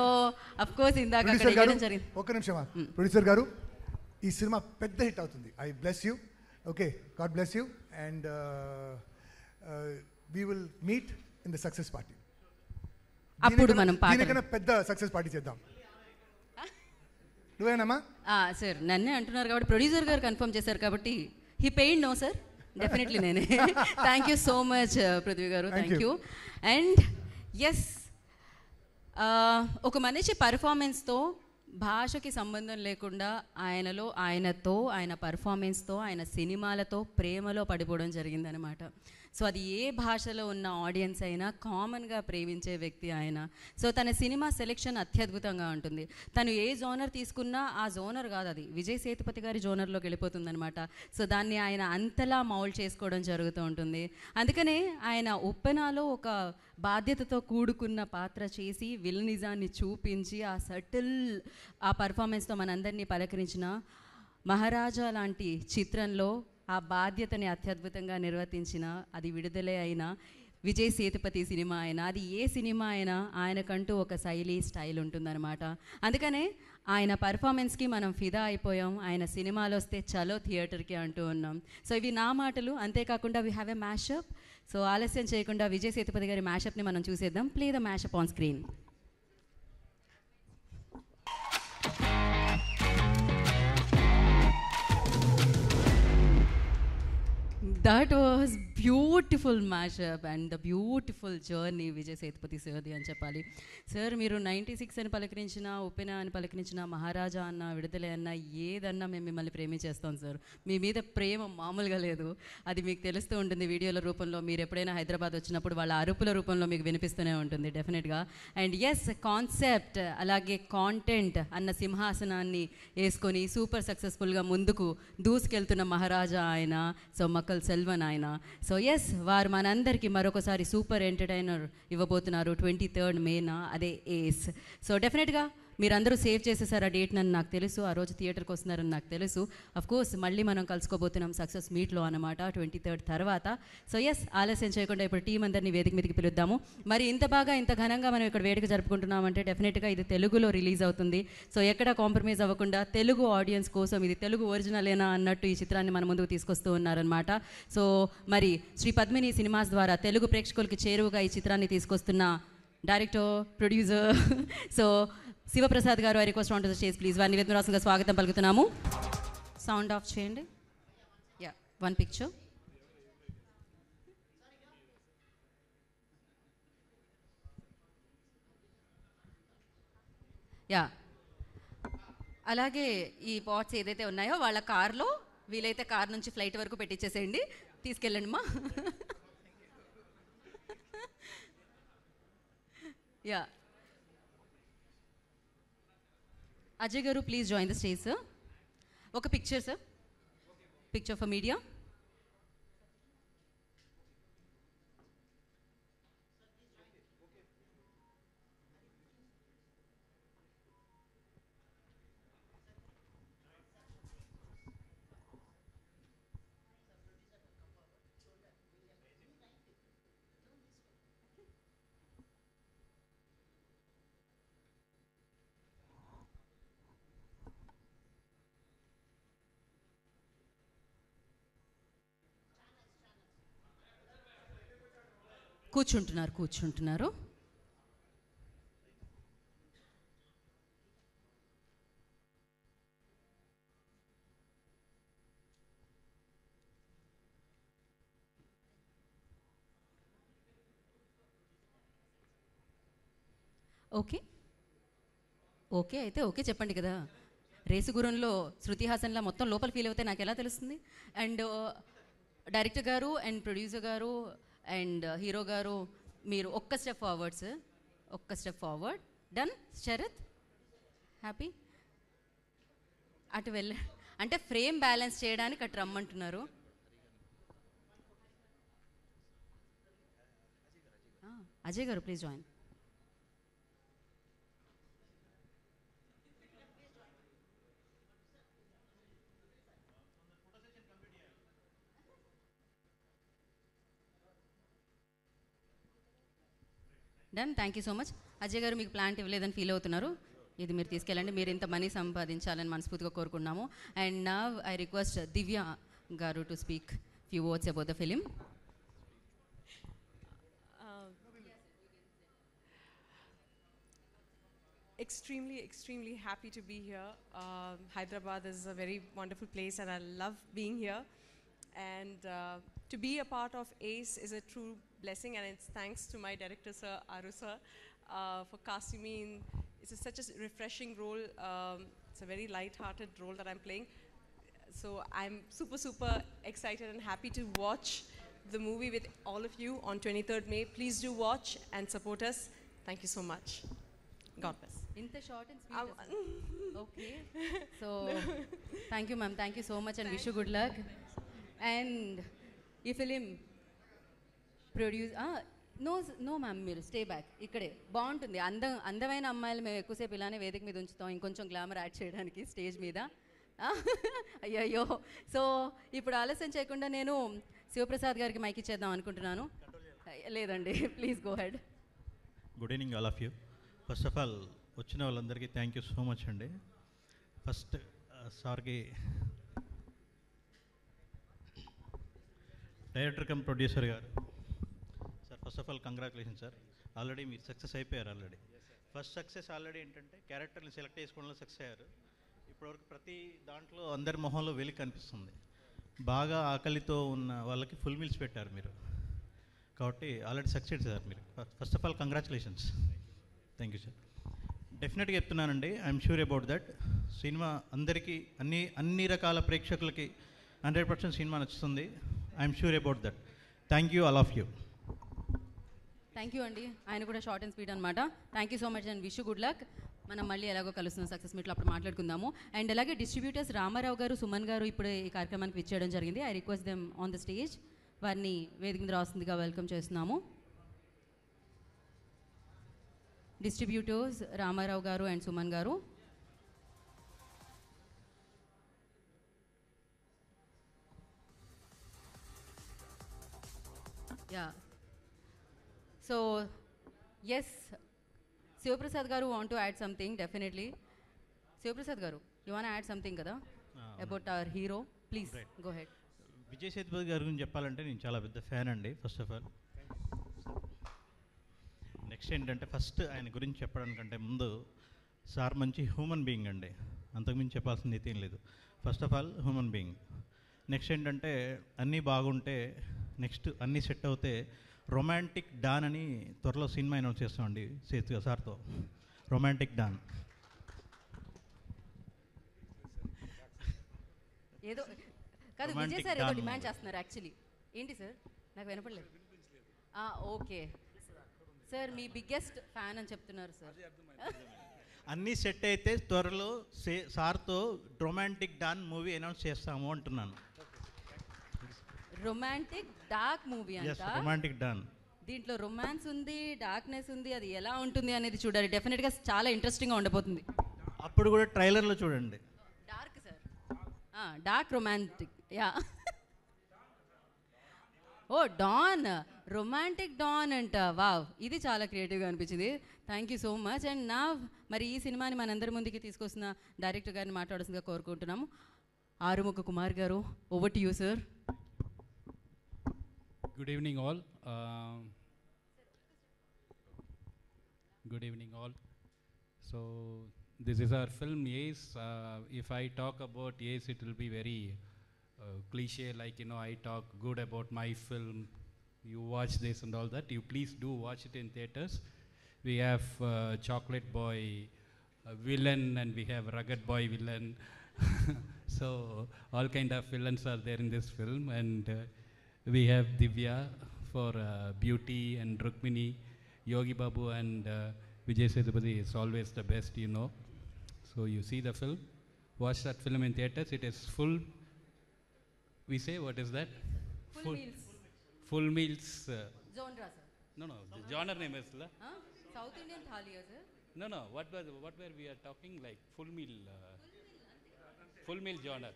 అఫ్ కోర్స్ ఇందాక జరిగింది.
ఒక్క నిమిషం ప్రొడ్యూసర్ గారు, ఈ సినిమా పెద్ద హిట్ అవుతుంది. I bless you. Okay, God bless you. And we will meet in the success party.
అప్పుడు మనం
దీనికన్నా పెద్ద సక్సెస్ పార్టీ చేద్దాం. నువ్వేనమ్మా?
సార్ నన్నే అంటున్నారు కాబట్టి, ప్రొడ్యూసర్ గారు కన్ఫర్మ్ చేశారు కాబట్టి he paid no sir, definitely నేనే. Thank you so much Prithvi garu, thank you. And yes, ఒక మనిషి పర్ఫార్మెన్స్తో భాషకి సంబంధం లేకుండా ఆయనతో ఆయన పర్ఫార్మెన్స్తో ఆయన సినిమాలతో ప్రేమలో పడిపోవడం జరిగిందనమాట. సో అది ఏ భాషలో ఉన్న ఆడియన్స్ అయినా కామన్గా ప్రేమించే వ్యక్తి ఆయన. సో తన సినిమా సెలెక్షన్ అత్యద్భుతంగా ఉంటుంది. తను ఏ జోనర్ తీసుకున్నా ఆ జోనర్ కాదు, అది విజయ్ సేతుపతి గారి జోనర్లోకి వెళ్ళిపోతుందనమాట. సో దాన్ని ఆయన అంతలా మౌల్డ్ చేసుకోవడం జరుగుతూ ఉంటుంది. అందుకనే ఆయన ఉప్పెనాలో ఒక బాధ్యతతో కూడుకున్న పాత్ర చేసి విలనిజాన్ని చూపించి ఆ సటిల్ ఆ పర్ఫార్మెన్స్తో మనందరినీ పలకరించిన మహారాజా లాంటి చిత్రంలో ఆ బాధ్యతని అత్యద్భుతంగా నిర్వర్తించిన, అది విడుదలే అయినా విజయ్ సేతుపతి సినిమా అయినా, అది ఏ సినిమా అయినా ఆయనకంటూ ఒక శైలి, స్టైల్ ఉంటుందన్నమాట. అందుకనే ఆయన పర్ఫార్మెన్స్కి మనం ఫిదా అయిపోయాం. ఆయన సినిమాలు వస్తే చలో థియేటర్కి అంటూ ఉన్నాం. సో ఇవి నా మాటలు. అంతేకాకుండా we have a mashup. So ఆలస్యం చేయకుండా విజయ్ సేతుపతి గారి మ్యాషప్ని మనం చూసేద్దాం. Play the mashup on screen. That was beautiful mashup and the beautiful journey Vijay Sethupathi సార్ది అని చెప్పాలి. సార్ మీరు 96 అని పలకరించిన, ఉప్పెన అని పలకరించిన, మహారాజా అన్న, విడుదలే అన్న, ఏదన్నా మేము మిమ్మల్ని ప్రేమించేస్తాం సార్. మీ మీద ప్రేమ మామూలుగా లేదు, అది మీకు తెలుస్తూ ఉంటుంది వీడియోల రూపంలో. మీరు ఎప్పుడైనా హైదరాబాద్ వచ్చినప్పుడు వాళ్ళ అరుపుల రూపంలో మీకు వినిపిస్తూనే ఉంటుంది డెఫినెట్గా. అండ్ ఎస్, కాన్సెప్ట్ అలాగే కాంటెంట్ అన్న సింహాసనాన్ని వేసుకొని సూపర్ సక్సెస్ఫుల్గా ముందుకు దూసుకెళ్తున్న మహారాజా ఆయన. సో మక్కల్ సెల్వన్ ఆయన. సో ఎస్, వారు మనందరికీ మరొకసారి సూపర్ ఎంటర్టైనర్ ఇవ్వబోతున్నారు 23rd మేన, అదే ఏస్. సో డెఫినెట్గా మీరందరూ సేవ్ చేసేసారు ఆ డేట్ నన్ను నాకు తెలుసు. ఆ రోజు థియేటర్కి వస్తున్నారని నాకు తెలుసు. అఫ్కోర్స్ మళ్ళీ మనం కలుసుకోబోతున్నాం సక్సెస్ మీట్లో అనమాట 23rd తర్వాత. సో ఎస్, ఆలస్యం చేయకుండా ఇప్పుడు టీం అందరినీ వేదిక మీదకి పిలుద్దాము. మరి ఇంత బాగా ఇంత ఘనంగా మనం ఇక్కడ వేడుక జరుపుకుంటున్నామంటే డెఫినెట్గా ఇది తెలుగులో రిలీజ్ అవుతుంది. సో ఎక్కడ కాంప్రమైజ్ అవ్వకుండా తెలుగు ఆడియన్స్ కోసం ఇది తెలుగు ఒరిజినలేనా అన్నట్టు ఈ చిత్రాన్ని మన ముందుకు తీసుకొస్తూ ఉన్నారనమాట. సో మరి శ్రీ పద్మిని సినిమాస్ ద్వారా తెలుగు ప్రేక్షకులకి చేరువగా ఈ చిత్రాన్ని తీసుకొస్తున్న డైరెక్టర్, ప్రొడ్యూసర్ సో శివప్రసాద్ గారు, I request on to the stage please. వారిని వేదికరాసంగా స్వాగతం పలుకుతున్నాము. సౌండ్ ఆఫ్ చేయండి. Yeah, one picture. యా, అలాగే ఈ పాట్స్ ఏదైతే ఉన్నాయో వాళ్ళ కార్లో, వీలైతే కార్ నుంచి ఫ్లైట్ వరకు పెట్టించేసేయండి, తీసుకెళ్ళండి మా. Yeah, Ajay garu please join the stage sir. ఒక picture sir, picture for media. కూర్చుంటున్నారు. ఓకే అయితే ఓకే చెప్పండి కదా. రేసు గురంలో శృతి హాసన్లా మొత్తం లోపల ఫీల్ అవుతే నాకు ఎలా తెలుస్తుంది? అండ్ డైరెక్టర్ గారు అండ్ ప్రొడ్యూసర్ గారు అండ్ హీరో గారు మీరు ఒక్క స్టెప్ ఫార్వర్డ్ సార్, ఒక్క step forward. Done. Sharath happy? అటు వెళ్ళ అంటే ఫ్రేమ్ బ్యాలెన్స్ చేయడానికి అటు రమ్మంటున్నారు. Ajay garu please join. Done. Thank you so much. Ajay గారు మీకు ప్లాంట్ ఇవ్వలేదని ఫీల్ అవుతున్నారు, ఇది మీరు తీసుకెళ్ళండి. మీరు ఇంత మనీ సంపాదించాలని మనస్ఫూర్తిగా కోరుకున్నాము. అండ్ నవ్ ఐ రిక్వెస్ట్ దివ్య గారు to speak few words about the film.
Extremely happy to be here. Hyderabad is a very wonderful place and I love being here. And to be a part of ACE is a true blessing, and it's thanks to my director, Sir Aru Sir, for casting me in. It's such a refreshing role. It's a very light-hearted role that I'm playing. So I'm super excited and happy to watch the movie with all of you on 23rd May. Please do watch and support us. Thank you so much. God bless.
ఇంత short and sweet. Okay so thank you ma'am, thank you so much and wish you good luck. And ఈ film produce no ma'am, మీరు stay back, ఇక్కడే బాగుంటుంది. అందమైన అమ్మాయిలు మేము ఎక్కువసేపు ఇలానే వేదిక మీద ఉంచుతాం, ఇంకొంచెం గ్లామర్ యాడ్ చేయడానికి స్టేజ్ మీద. అయ్యయ్యో. సో ఇప్పుడు ఆలస్యం చేయకుండా నేను శివప్రసాద్ గారికి మైక్ ఇచ్చేద్దాం అనుకుంటున్నాను. లేదండి, please go head.
Good evening all of you. First of all వచ్చిన వాళ్ళందరికీ థ్యాంక్ యూ సో మచ్ అండి. ఫస్ట్ సార్కి, డైరెక్టర్ కమ్ ప్రొడ్యూసర్ గారు sir, first of all congratulation sir. Already మీరు సక్సెస్ అయిపోయారు. ఆల్రెడీ ఫస్ట్ సక్సెస్ ఆల్రెడీ ఏంటంటే క్యారెక్టర్ని select చేసుకోవడంలో సక్సెస్ అయ్యారు. ఇప్పటివరకు ప్రతి దాంట్లో అందరి మొహంలో వెలికి కనిపిస్తుంది. బాగా ఆకలితో ఉన్న వాళ్ళకి ఫుల్ మీల్స్ పెట్టారు మీరు, కాబట్టి ఆల్రెడీ సక్సెస్ సార్ మీరు. First of all congratulations. Thank you sir. డెఫినెట్గా చెప్తున్నానండి, I'm sure about that cinema అందరికీ అన్ని రకాల ప్రేక్షకులకి 100% సినిమా నచ్చుతుంది. I'm sure about that. Thank you all of you.
Thank you అండి. ఆయన కూడా షార్ట్ అండ్ స్వీట్ అనమాట. Thank you so much and wish you good luck. మనం మళ్ళీ ఎలాగో కలుస్తున్నాం సక్సెస్ మీట్లో, అప్పుడు మాట్లాడుకుందాము. అండ్ అలాగే డిస్ట్రిబ్యూటర్స్ రామారావు గారు, సుమన్ గారు ఇప్పుడు ఈ కార్యక్రమానికి విచ్చేయడం జరిగింది. I request them on the stage. వారిని వేదిక మీద రాస్తుందిగా వెల్కమ్ చేస్తున్నాము. డిస్ట్రిబ్యూటర్స్ రామారావు గారు అండ్ సుమన్ గారు. యా. సో ఎస్, శివప్రసాద్ గారు want to add something. Definitely Shivaprasad గారు, యూ వాంట్ యాడ్ సంథింగ్ కదా about our hero? Please go head.
Vijay Sethupathi గారి గురించి చెప్పాలంటే నేను చాలా పెద్ద ఫ్యాన్ అండి. ఫస్ట్ ఆఫ్ ఆల్ నెక్స్ట్ ఏంటంటే, ఫస్ట్ ఆయన గురించి చెప్పడానికంటే ముందు సార్ మంచి హ్యూమన్ బీయింగ్ అండి, అంతకుమించి చెప్పాల్సింది అయితే ఏం లేదు. First of all human being. Next ఏంటంటే, అన్నీ బాగుంటే, నెక్స్ట్ అన్నీ సెట్ అవుతే రొమాంటిక్ డాన్ అని త్వరలో సినిమా అనౌన్స్ చేస్తామండి సేతు సార్తో. రొమాంటిక్ డాన్
ఏదో కాదు, విజయ్ సార్ ఏదో డిమాండ్ చేస్తున్నారు యాక్చువల్లీ. ఏంటి సార్? నాకు వినపడలేదు. ఓకే సార్, మీ బిగ్గెస్ట్ ఫ్యాన్ అని చెప్తున్నారు సార్.
అన్నీ సెట్ అయితే త్వరలో సార్తో రొమాంటిక్ డాన్ మూవీ అనౌన్స్ చేస్తాము అంటున్నాను.
రొమాంటిక్ డార్క్ మూవీ అంట.
Romantic don.
దీంట్లో రొమాన్స్ ఉంది, డార్క్నెస్ ఉంది. అది ఎలా ఉంటుంది అనేది చూడాలి. డెఫినెట్గా చాలా ఇంట్రెస్టింగ్గా ఉండబోతుంది.
అప్పుడు కూడా ట్రైలర్లో చూడండి.
Dark sir, dark romantic. Yeah. ఓ డాన్, రొమాంటిక్ డాన్ అంట. వావ్, ఇది చాలా క్రియేటివ్గా అనిపించింది. Thank you so much. And నా మరి ఈ సినిమాని మనందరి ముందుకి తీసుకొస్తున్న డైరెక్టర్ గారిని మాట్లాడాల్సిందిగా కోరుకుంటున్నాము. ఆరుముఖ కుమార్ గారు, over to you sir.
Good evening all. Good evening, all. So, this is our film Ace. If I talk about Ace, it will be very cliche, like, you know, I talk good about my film. You watch this and all that. You please do watch it in theaters. We have Chocolate Boy villain, and we have Rugged Boy villain. So, all kind of villains are there in this film. And we have Divya for beauty, and Rukmini, Yogi Babu, and Vijay Sethupathi is always the best, you know. So you see the film, watch that film in theaters. It is full, we say, what is that?
Full meals.
Full meals.
Genre, sir.
No, the genre name is,
Huh? South Indian thali, sir.
no, what were we are talking, like full meal genre.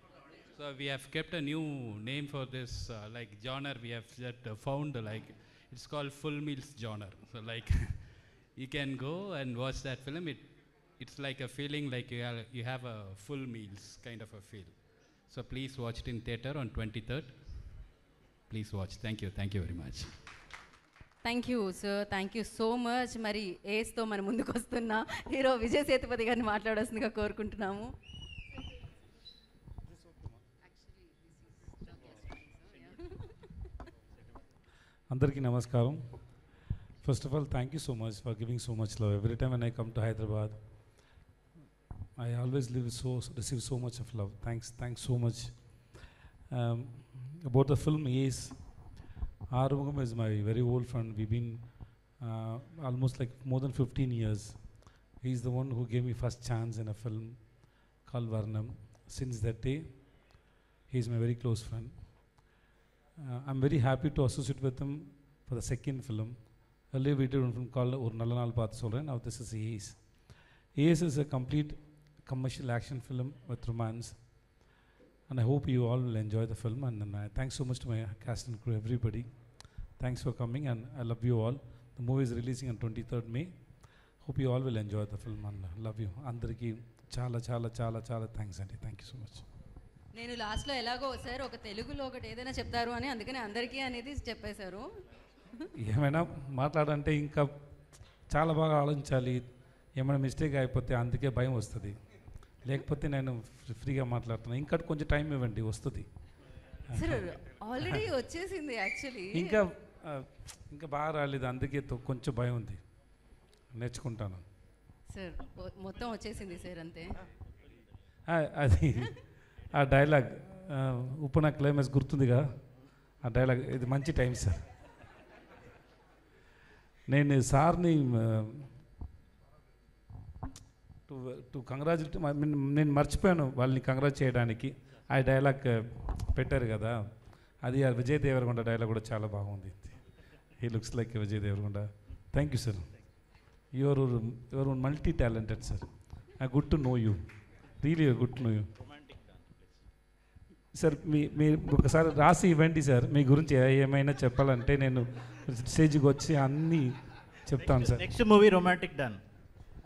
So we have kept a new name for this, like genre we have found, like it's called full meals genre. So like you can go and watch that film. It's like a feeling like you have a full meals kind of a feel. So please watch it in theater on 23rd. Please watch. Thank you very much.
Thank you sir, thank you so much. మరి ఏస్తో మన ముందుకు వస్తున్న hero Vijay Sethupathi గారిని మాట్లాడాల్సిందిగా కోరుకుంటున్నాము.
అందరికీ నమస్కారం. First of all, thank you so much for giving so much love. Every time when I come to Hyderabad, I always receive so much of love. Thanks so much. About the film Ace, Arumugam is my very old friend. We've been almost like more than 15 years. He's the one who gave me first chance in a film called Varnam. Since that day, he's my very close friend. I'm very happy to associate with him for the second film. Earlier we did one film called Or Nalla Naal Paathu Solren. Now this is Ace. Ace is a complete commercial action film with romance. And I hope you all will enjoy the film. And thanks so much to my cast and crew, everybody. Thanks for coming, and I love you all. The movie is releasing on 23rd May. Hope you all will enjoy the film, and love you. Andariki చాలా thanks అండి. Thank you so much.
నేను లాస్ట్లో ఎలాగో sir ఒక తెలుగులో ఒకటి ఏదైనా చెప్తారు అని, అందుకని అందరికీ అనేది చెప్పేశారు.
ఏమైనా మాట్లాడంటే ఇంకా చాలా బాగా ఆలోచించాలి. ఏమైనా మిస్టేక్ అయిపోతే అందుకే భయం వస్తుంది. లేకపోతే నేను ఫ్రీగా మాట్లాడుతున్నాను. ఇంకా కొంచెం టైం ఇవ్వండి, వస్తుంది.
సార్ ఆల్రెడీ వచ్చేసింది యాక్చువల్లీ.
ఇంకా బాగా రాలేదు, అందుకే కొంచెం భయం ఉంది. నేర్చుకుంటాను
సార్. మొత్తం వచ్చేసింది సార్, అంతే.
అది ఆ డైలాగ్ ఉప్పు నా క్లైమాక్స్ గుర్తుందిగా, ఆ డైలాగ్ ఇది మంచి టైం సార్. నేను సార్ని టు కంగ్రాచులేట్, నేను మర్చిపోయాను వాళ్ళని కంగ్రాట్ చేయడానికి. ఆ డైలాగ్ పెట్టారు కదా, అది ఆ విజయ్ దేవరకొండ డైలాగ్ కూడా చాలా బాగుంది. He looks like Vijay Deverakonda. Thank you sir. Your multi talented sir. I good to know you, really good to know you sir. మీ ఒకసారి రాసి ఇవ్వండి సార్, మీ గురించి ఏమైనా చెప్పాలంటే నేను స్టేజ్కి వచ్చి అన్నీ చెప్తాను sir.
Next movie romantic don,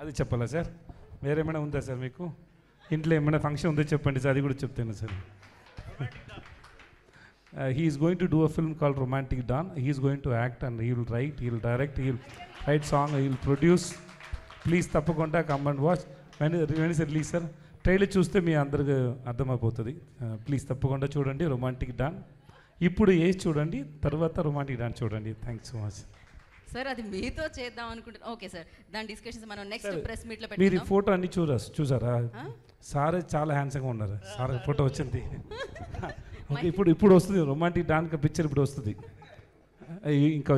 అది చెప్పాలా సార్? వేరేమైనా ఉందా సార్ మీకు? ఇంట్లో ఏమైనా ఫంక్షన్ ఉందో చెప్పండి సార్, అది కూడా చెప్తాను sir. He is going to do a film called Romantic Dawn. He is going to act, and he will write, he will direct, he will write song, he will produce. Please తప్పకుండా come and watch. When is it release sir? Trailer చూస్తే మీ అందరికి అర్థమైపోతుంది. Please తప్పకుండా చూడండి romantic don. ఇప్పుడు age చూడండి, తర్వాత romantic don చూడండి. Thanks so much
sir. అది మీతో చేద్దాం అనుకుంటున్నాను. ఓకే సార్, దాని డిస్కషన్స్ మనం నెక్స్ట్ ప్రెస్ మీట్లో
మీరు
పెట్టుకుందాం.
ఈ ఫోటో అన్ని చూసారా? సారే చాలా హ్యాండ్సంగా ఉన్నారు. సార్ ఫోటో వచ్చింది. ఓకే, ఇప్పుడు వస్తుంది రొమాంటిక్ డాన్ పిక్చర్, ఇప్పుడు వస్తుంది. ఇంకా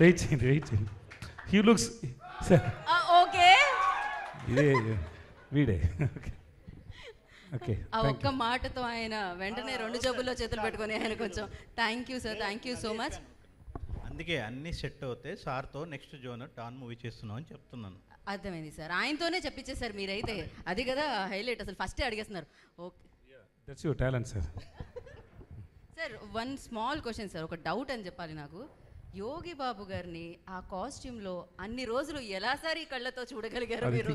వెయిట్ చేయండి. హీ లుక్స్
ఓకే,
ఇదే వీడే. ఓకే,
ఆ ఒక్క మాటతో ఆయన వెంటనే రెండు జబ్బుల్లో చేతులు పెట్టుకొని ఆయన కొంచెం thank you sir, thank you so much.
అందుకే అన్నీ సెట్ అవుతే సార్తో నెక్స్ట్ జోనర్ డాన్ మూవీ చేస్తున్నాం అని చెప్తున్నాను.
అర్థమైంది సార్, ఆయనతోనే చెప్పించేసారు మీరైతే. అది కదా హైలైట్, అసలు ఫస్టే అడిగేస్తున్నారు. Okay,
that's your talent sir.
Sir one small question sir, ఒక డౌట్ అని చెప్పాలి నాకు. యోగి బాబు గారిని ఆ కాస్ట్యూమ్లో అన్ని రోజులు ఎలా సార్ ఈ కళ్ళతో చూడగలిగారు మీరు?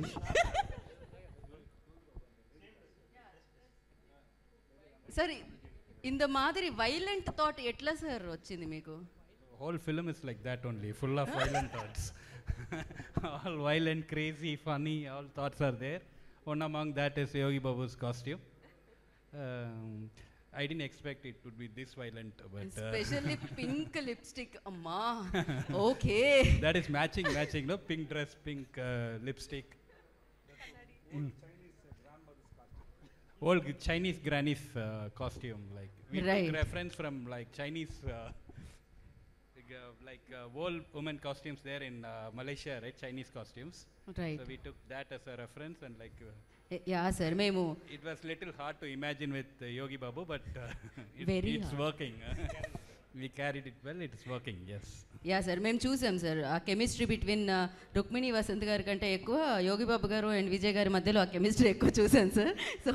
సార్ ఇంత మాదిరి వైలెంట్ థాట్ ఎట్లా సార్ వచ్చింది మీకు?
Whole film is like that only, full of violent thoughts. all violent, crazy, funny, all thoughts are there. One among that is Yogi Babu's costume. I didn't expect it would be this violent, but
Especially pink lipstick, amma. Okay.
that is matching, no? Pink dress, pink lipstick. Old Chinese granny's costume, like we
Right.
took reference from like Chinese, old women costumes there in Malaysia, right? Chinese costumes.
Right.
So we took that as a reference, and like
Yeah, sir. మేము
it was little hard to imagine with Yogi Babu, but
Very
it's
hard.
working. We carried it well. It is working. Yes.
Yeah sir మేము చూసాం sir ఆ chemistry between Rukmini Vasant గారి కంటే ఎక్కువ యోగి బాబు గారు and Vijay గారి మధ్యలో ఆ కెమిస్ట్రీ ఎక్కువ చూసాను సార్. సో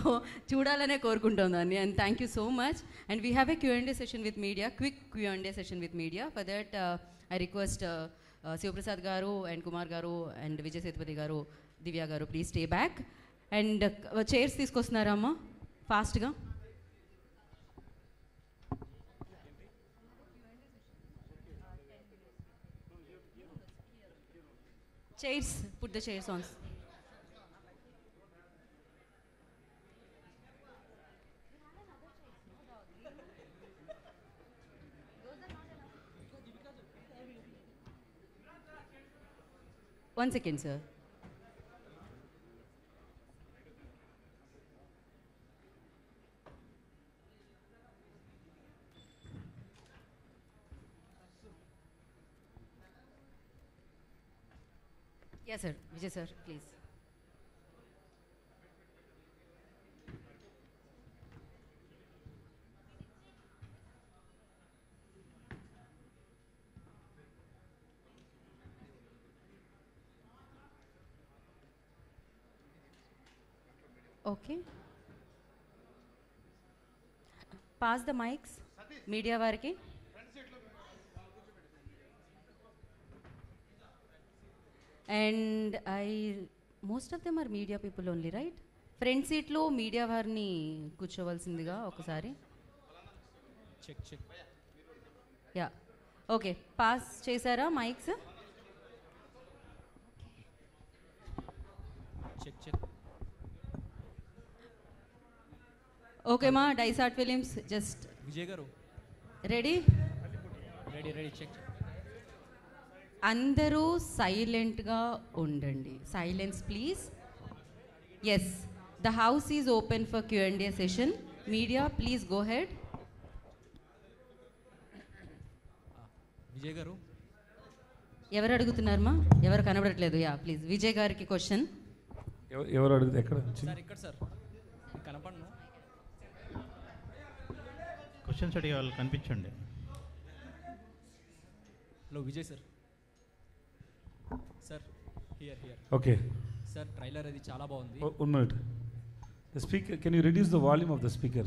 చూడాలనే కోరుకుంటాం దాన్ని. And thank you so much. And we have a Q&A session with media, quick Q&A session with media. For that I request Shivaprasad గారు అండ్ కుమార్ గారు and Vijay Sethupathi garu, Divya garu, please stay back. And chairs తీసుకొస్తున్నారా అమ్మా ఫాస్ట్గా? Chairs, put the chairs on. One second, sir. Yes, sir. Vijay, sir, please. Okay. Pass the mics. Media variki. And most of them are media people only, right? Front seat lo media varni కూర్చోవలసిందిగా ఒకసారి.
Check
yeah, okay. Pass చేశారా mics?
Check
okay మా, డైసార్ట్ films just
Vijay గారు
ready.
Ready check.
అందరూ సైలెంట్గా ఉండండి. Silence please. Yes, the house is open for Q&A session. Media please go head.
Vijay గారు
ఎవరు అడుగుతున్నారమ్మా? ఎవరు కనబడట్లేదు. యా ప్లీజ్, విజయ్ గారికి క్వశ్చన్.
ఎవరు అడిగితే ఎక్కడ
సార్ ఇక్కడ సార్ కనపడను.
క్వశ్చన్స్ అడిగే వాళ్ళు కనిపించండి.
Hello Vijay sir. Sir here
okay
sir, trailer అది చాలా బాగుంది.
1 minute. The speaker, can you reduce the volume of the speaker?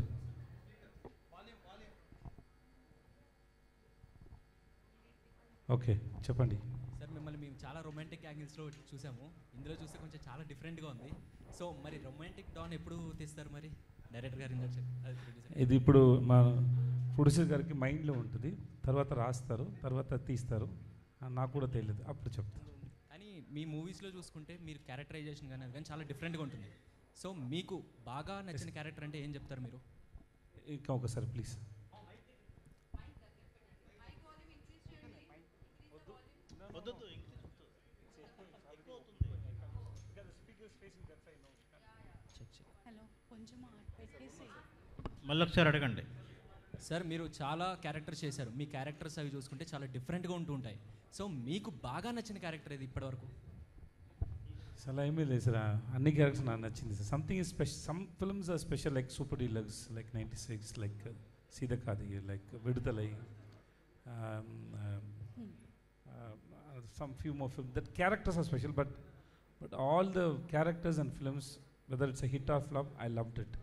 Okay చెప్పండి.
సార్ మిమ్మల్ని మేము చాలా రొమాంటిక్ యాంగిల్స్లో చూసాము. ఇందులో చూస్తే కొంచెం చాలా డిఫరెంట్గా ఉంది. సో మరి రొమాంటిక్ డాన్ ఎప్పుడు తీస్తారు మరి? డైరెక్టర్ గారు
ఇది ఇప్పుడు మా ప్రొడ్యూసర్ గారికి మైండ్లో ఉంటుంది, తర్వాత రాస్తారు, తర్వాత తీస్తారు. నాకు కూడా తెలియదు, అప్పుడు చెప్తాను.
కానీ మీ మూవీస్లో చూసుకుంటే మీరు క్యారెక్టరైజేషన్ కానీ అది కానీ చాలా డిఫరెంట్గా ఉంటుంది. సో మీకు బాగా నచ్చిన క్యారెక్టర్ అంటే ఏం చెప్తారు మీరు?
ఇంకా ఒకసారి ప్లీజ్.
మళ్ళీ ఒకసారి అడగండి.
సార్ మీరు చాలా క్యారెక్టర్స్ చేశారు. మీ క్యారెక్టర్స్ అవి చూసుకుంటే చాలా డిఫరెంట్గా ఉంటూ ఉంటాయి. సో మీకు బాగా నచ్చిన క్యారెక్టర్ ఇది ఇప్పటివరకు?
అలా ఏమీ లేదు సార్, అన్ని క్యారెక్టర్స్ నాకు నచ్చింది sir. Something is special. Some films are special, like Super Deluxe, like 96, like Seethakaathi, like Viduthalai, some few more films. That characters are special, but all the characters and films, whether it's a hit or flop, I loved it.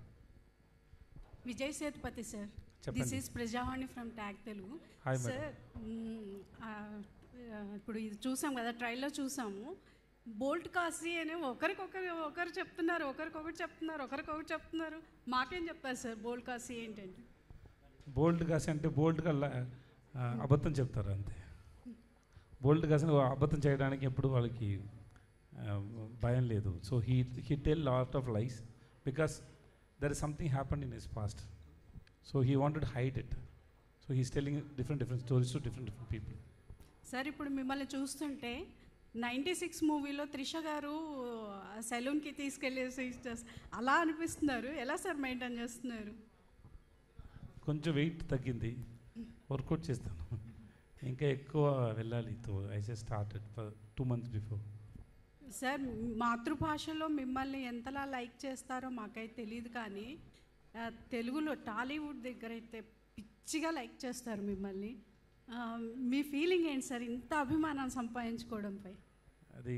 Vijay Sethupathi sir.
Cheppandi.
This is Prajavani from Tag Telugu.
Hi
sir, ఇప్పుడు ఇది చూసాం కదా, trailer చూసాము. Bolt కాసి అని ఒకరు చెప్తున్నారు, ఒకరికొకటి చెప్తున్నారు. మాకేం చెప్తారు సార్ బోల్ట్ కాసి ఏంటంటే?
బోల్డ్ కాసి అంటే బోల్డ్గా అబద్ధం చెప్తారు అంతే. బోల్డ్ కాసిన అబద్ధం చేయడానికి ఎప్పుడు వాళ్ళకి భయం లేదు. So he tell lot of lies because there is something happened in his past. So he wanted hide it. So he's telling different stories to different people.
Sir ఇప్పుడు మిమ్మల్ని చూస్తుంటే 96 మూవీలో త్రిష గారు సెలూన్కి తీసుకెళ్ళేసి అలా అనిపిస్తున్నారు. ఎలా సార్ మెయింటైన్ చేస్తున్నారు?
కొంచెం వెయిట్ తగ్గింది, వర్కౌట్ చేస్తాను, ఇంకా ఎక్కువ వెళ్ళాలి. I just started for 2 months before.
Sir మాతృభాషలో మిమ్మల్ని ఎంతలా లైక్ చేస్తారో మాకైతే తెలియదు, కానీ తెలుగులో టాలీవుడ్ దగ్గర అయితే పిచ్చిగా లైక్ చేస్తారు మిమ్మల్ని. మీ ఫీలింగ్ ఏంటి సార్ ఇంత అభిమానాన్ని సంపాదించుకోవడంపై?
అది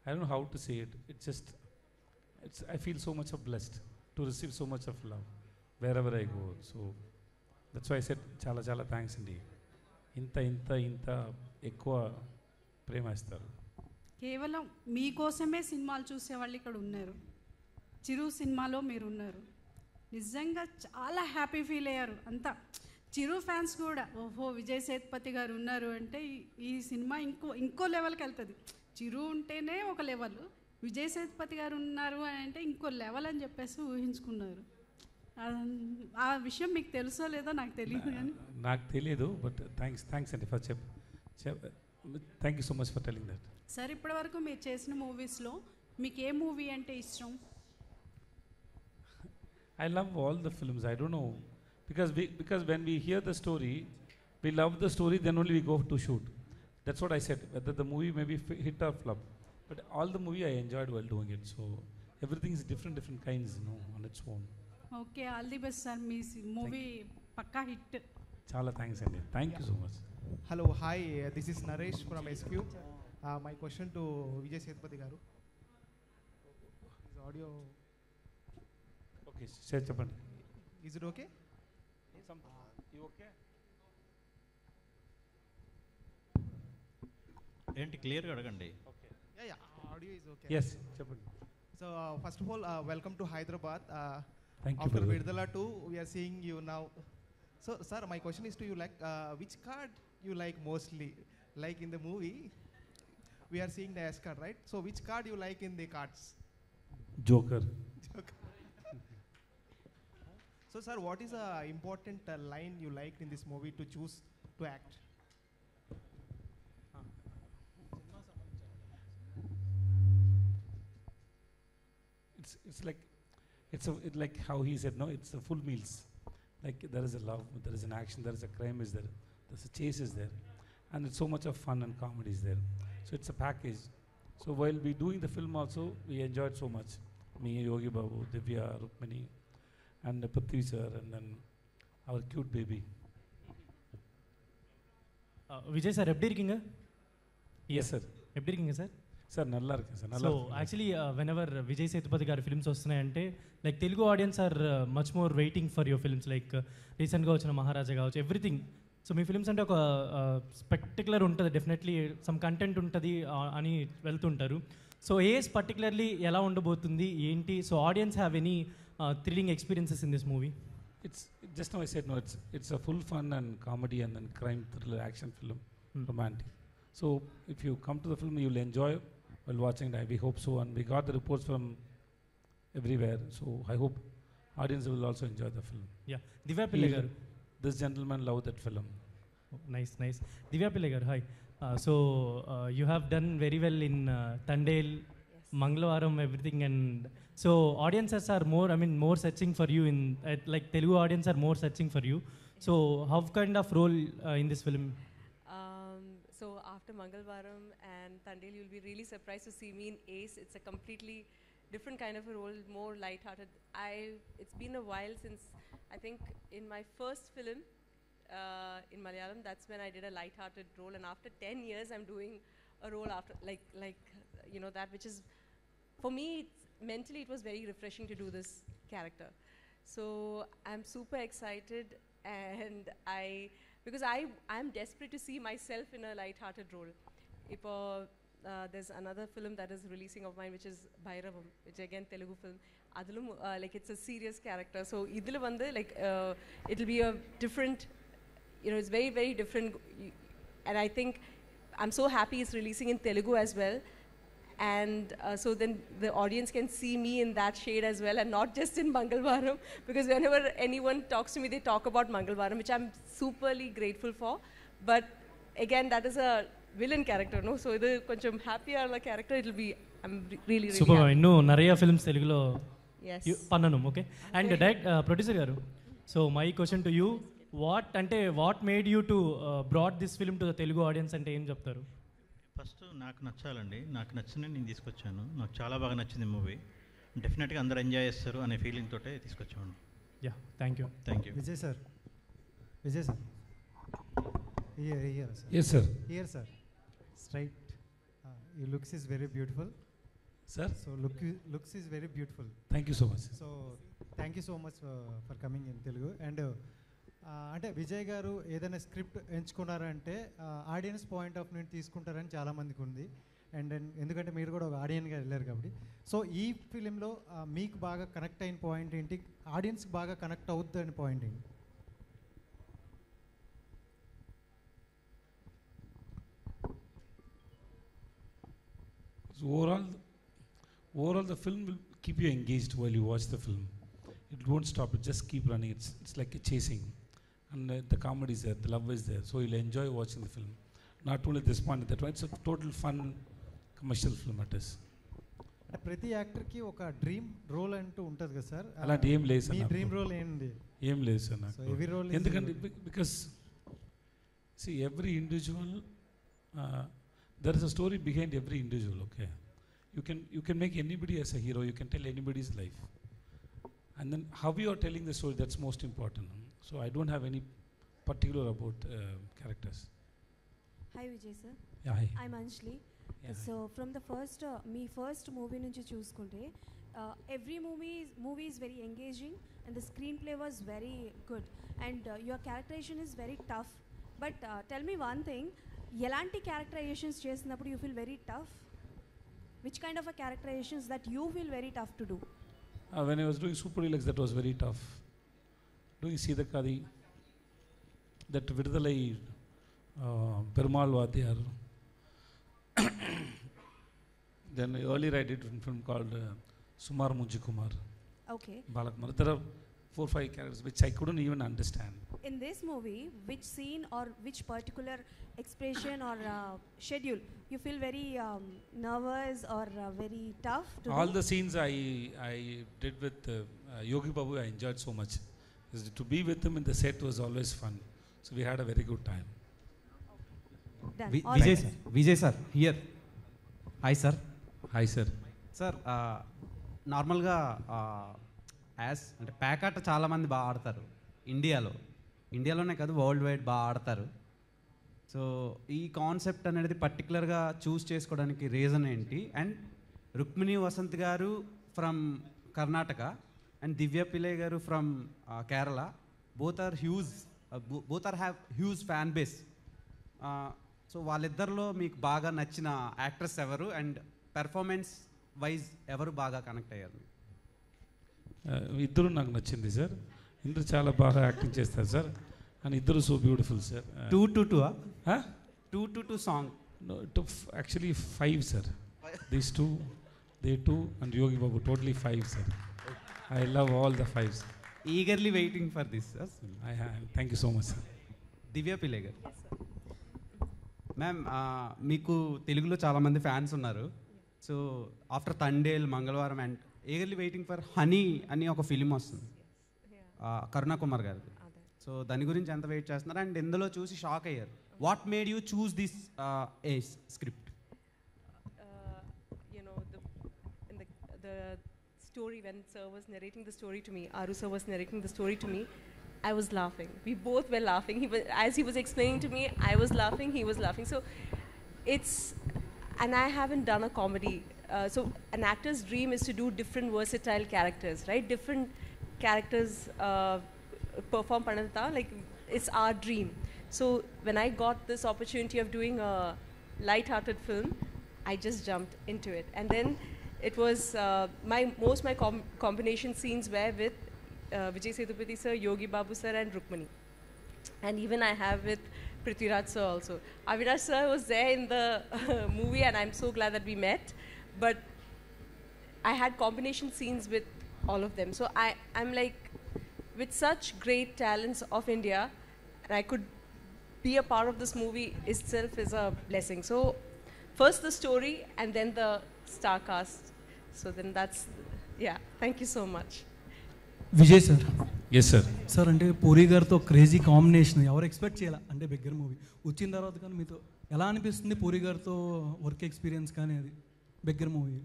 I don't know how to say it. It's I feel so much of blessed to receive so much of love where ever I go. So that's why I said చాలా చాలా thanks అండి. ఇంత ఎక్కువ ప్రేమ ఇస్తారు.
కేవలం మీకోసమే సినిమాలు చూసేవాళ్ళు ఇక్కడ ఉన్నారు. చిరు సినిమాలో మీరు ఉన్నారు. నిజంగా చాలా హ్యాపీ ఫీల్ అయ్యారు అంతా. చిరు ఫ్యాన్స్ కూడా ఓహో విజయ్ సేతుపతి గారు ఉన్నారు అంటే ఈ సినిమా ఇంకో లెవెల్కి వెళ్తుంది. చిరు ఉంటేనే ఒక లెవెల్, విజయ్ సేతుపతి గారు ఉన్నారు అని అంటే ఇంకో లెవెల్ అని చెప్పేసి ఊహించుకున్నారు. ఆ విషయం మీకు తెలుసో లేదో నాకు తెలియదు, కానీ
నాకు తెలియదు. బట్ థ్యాంక్స్ అండి for thank you so much for telling that.
Sir ఇప్పటివరకు మీరు చేసిన మూవీస్లో మీకు ఏ మూవీ అంటే ఇష్టం?
I love all the films. I don't know because when we hear the story, we love the story. Then only we go to shoot. That's what I said. Whether the movie may be hit or flop, but all the movie I enjoyed while doing it. So everything is different kinds, on its own.
Okay, all the best, sir. మీ movie పక్కా hit.
Chala thanks Andy. Thank you so much.
Hello, hi. This is Naresh from SQ. My question to Vijay Sethupathi garu. Is audio
okay? Say చెప్పండి.
Is it okay?
You okay?
ఏంటి క్లియర్గా అడగండి.
Okay. Yeah. Audio is okay.
Yes, చెప్పండి.
So first of all, welcome to Hyderabad.
Thank you.
After Vidala 2, we are seeing you now. So, sir, my question is to you, like, which card you like mostly? Like in the movie, we are seeing the S card, right? So, which card you like in the cards?
Joker.
So, sir, what is a important line you liked in this movie to choose to act?
It's like how he said, no, it's a full meals. Like there is a love, there is an action, there is a crime is there, there's a chase is there, and it's so much of fun and comedy is there. So it's a package. So while we doing the film also, we enjoyed so much. Me, Yogi Babu, Divya, Rukmini, and Prithvi sir, and then our cute baby.
Vijay sir, எப்படி இருக்கீங்க?
Yes sir.
எப்படி இருக்கீங்க sir?
Sir నల్లా ఇருக்கு sir.
So actually whenever Vijay Sethupathi గారి films వస్తున్నాయంటే like Telugu audience are much more waiting for your films. Like రీసెంట్గా వచ్చిన మహారాజా కావచ్చు, ఎవ్రీథింగ్. సో మీ ఫిల్మ్స్ అంటే ఒక స్పెక్టిక్యులర్ ఉంటుంది, డెఫినెట్లీ సమ్ కంటెంట్ ఉంటుంది అని వెళ్తుంటారు. సో ఏస్ పర్టికులర్లీ ఎలా ఉండబోతుంది ఏంటి? So audience have any thrilling experiences in this movie?
It's just now I said, no, it's a full fun and comedy and then crime thriller action film, romantic. So if you come to the film, you'll enjoy while watching it. We hope so, and we got the reports from everywhere. So I hope audience will also enjoy the film.
Yeah, Divya Pillai garu.
This gentleman loved that film.
Oh, nice. Divya Pillai garu, hi. So you have done very well in Tandel, Mangalavaram, everything, and so audiences are more searching for you in like Telugu audience are more searching for you. So how kind of role in this film?
So after Mangalvaram and Tandel, you'll be really surprised to see me in Ace. It's a completely different kind of a role, more light-hearted. It's been a while since, I think, in my first film in Malayalam, that's when I did a light-hearted role. And after 10 years, I'm doing a role after, like that, which is, for me, mentally, it was very refreshing to do this character. So I'm super excited, and because I'm desperate to see myself in a light-hearted role. There's another film that is releasing of mine, which is Bhairavam, which again Telugu film. Adilum like it's a serious character. So idhil vande like it'll be a different, it's very very different. and I think I'm so happy it's releasing in Telugu as well. And so then the audience can see me in that shade as well, and not just in Mangalvaram, because whenever anyone talks to me, they talk about Mangalvaram, which I'm superly grateful for. But again, that is a villain character, no? So the koncham happier character, it'll be, I'm really
super
happy.
ఇన్నో నరియా films తెలుగులో
Yes.
పన్నను okay and direct producer garu so my question to you what made you to brought this film to the Telugu audience అంటే ఏం చెప్తారు?
First నాకు నచ్చాలండి, నాకు నచ్చిన నేను తీసుకొచ్చాను. నాకు చాలా బాగా నచ్చింది మూవీ. డెఫినెట్గా అందరూ ఎంజాయ్ చేస్తారు అనే ఫీలింగ్ తోటే తీసుకొచ్చామండి.
Yeah thank you.
Vijay sir here
Yes, sir.
Here sir straight your looks is very beautiful,
sir.
So looks is very beautiful.
Thank you so much.
So thank you so much for coming in Telugu. And అంటే విజయ్ గారు ఏదైనా script ఎంచుకున్నారంటే audience point of view తీసుకుంటారని చాలామందికి ఉంది. And ఎందుకంటే మీరు కూడా ఒక ఆడియన్గా వెళ్ళారు కాబట్టి, సో ఈ ఫిలింలో మీకు బాగా కనెక్ట్ అయిన పాయింట్ ఏంటి, ఆడియన్స్కి బాగా కనెక్ట్ అవుద్ది అని పాయింట్ ఏంటి?
So overall the film will keep you engaged while you watch the film. It won't stop, it just keep running. It's like a chasing. And the comedy is there, the love is there, so you'll enjoy watching the film. Not only this point, that one, it's a total fun commercial film it is.
ప్రతి యాక్టర్కి ఒక dream role అంటూ ఉంటుంది కదా sir,
అలాంటి ఏం లేదు sir.
మీ dream role ఏంటి?
ఏం లేదు సార్ నాకు.
ఎవరీ రోల్
ఎందుకంటే because see every individual there is a story behind every individual. Okay, you can make anybody as a hero, you can tell anybody's life, and then how you are telling the story, that's most important. So I don't have any particular about characters.
Hi Vijay sir.
Yeah, hi.
I'm Anjali.
Yeah,
So from the first movie nunchi chuskunte every movie is very engaging and the screenplay was very good and your characterization is very tough. But tell me one thing, elanti characterizations chesinappudu you feel very tough? Which kind of a characterizations that you feel very tough to do?
When I was doing Super Deluxe, that was very tough. Doing Sidakadi, that Vidudalai Perumal Vadiyar. Then earlier I did a film called Sumar Munji Kumar.
Okay.
Balakumar. There are 4-5 characters which I couldn't even understand.
In this movie, which scene or which particular expression or schedule you feel very nervous or very tough to
All
do?
the scenes I did with Yogi Babu, I enjoyed so much. To be with him in the set was always fun. So we had a very good time.
Done.
Vijay sir, here. Hi sir.
Hi sir.
Sir నార్మల్గా as అంటే pack ఆట చాలామంది బాగా ఆడతారు ఇండియాలోనే కాదు world wide బాగా ఆడతారు. సో ఈ కాన్సెప్ట్ అనేది పర్టికులర్గా చూస్ చేసుకోవడానికి రీజన్ ఏంటి? And Rukmini Vasanth garu from Karnataka and Divya Pillai garu from Kerala, both are have huge fan base. So వాళ్ళిద్దరిలో మీకు బాగా నచ్చిన యాక్ట్రెస్ ఎవరు అండ్ పెర్ఫార్మెన్స్ వైజ్ ఎవరు బాగా కనెక్ట్ అయ్యారు?
ఇద్దరు నాకు నచ్చింది సార్. ఇద్దరు చాలా బాగా యాక్టింగ్ చేస్తారు సార్. అండ్ ఇద్దరు so beautiful sir.
2 song
actually 5 sir. These two, they 2 and Yogi Babu, totally 5 sir. I love all the 5s.
Eagerly waiting for this sir.
Thank you so much sir.
దివ్య పిల్లై గారు. Ma'am మీకు తెలుగులో చాలామంది fans ఉన్నారు. So after Thandel, మంగళవారం and eagerly waiting for honey అని ఒక film వస్తుంది కరుణా కుమార్ గారు. సో దాని గురించి ఎంత వెయిట్ చేస్తున్నారు అండ్ ఇందులో చూసి షాక్ అయ్యారు? What made you choose this script?
The story, when sir was narrating the story to me, Aru sir was narrating the story to me, I was laughing. We both were laughing. As he was explaining to me, I was laughing, he was laughing. So it's, and I haven't done a comedy. So an actor's dream is to do different versatile characters, right? Different characters perform Pananta, like it's our dream. So when I got this opportunity of doing a light-hearted film, I just jumped into it. And then it was my combination scenes were with Vijay Sethupathi sir, Yogi Babu sir and Rukmini. And even I have with Prithviraj sir also. Avinash sir was there in the movie, and I'm so glad that we met. But I had combination scenes with all of them. So I'm like, with such great talents of India, and I could be a part of this movie itself is a blessing. So first the story and then the star cast. So then that's, yeah, thank you so much.
Vijay sir.
Yes sir.
Sir అంటే పూరి గారితో crazy combination ఎవరు expect చేయాలి అంటే beggar movie వచ్చిన తర్వాత కానీ మీతో ఎలా అనిపిస్తుంది పూరి గారితో వర్క్ ఎక్స్పీరియన్స్ కానీ అది beggar movie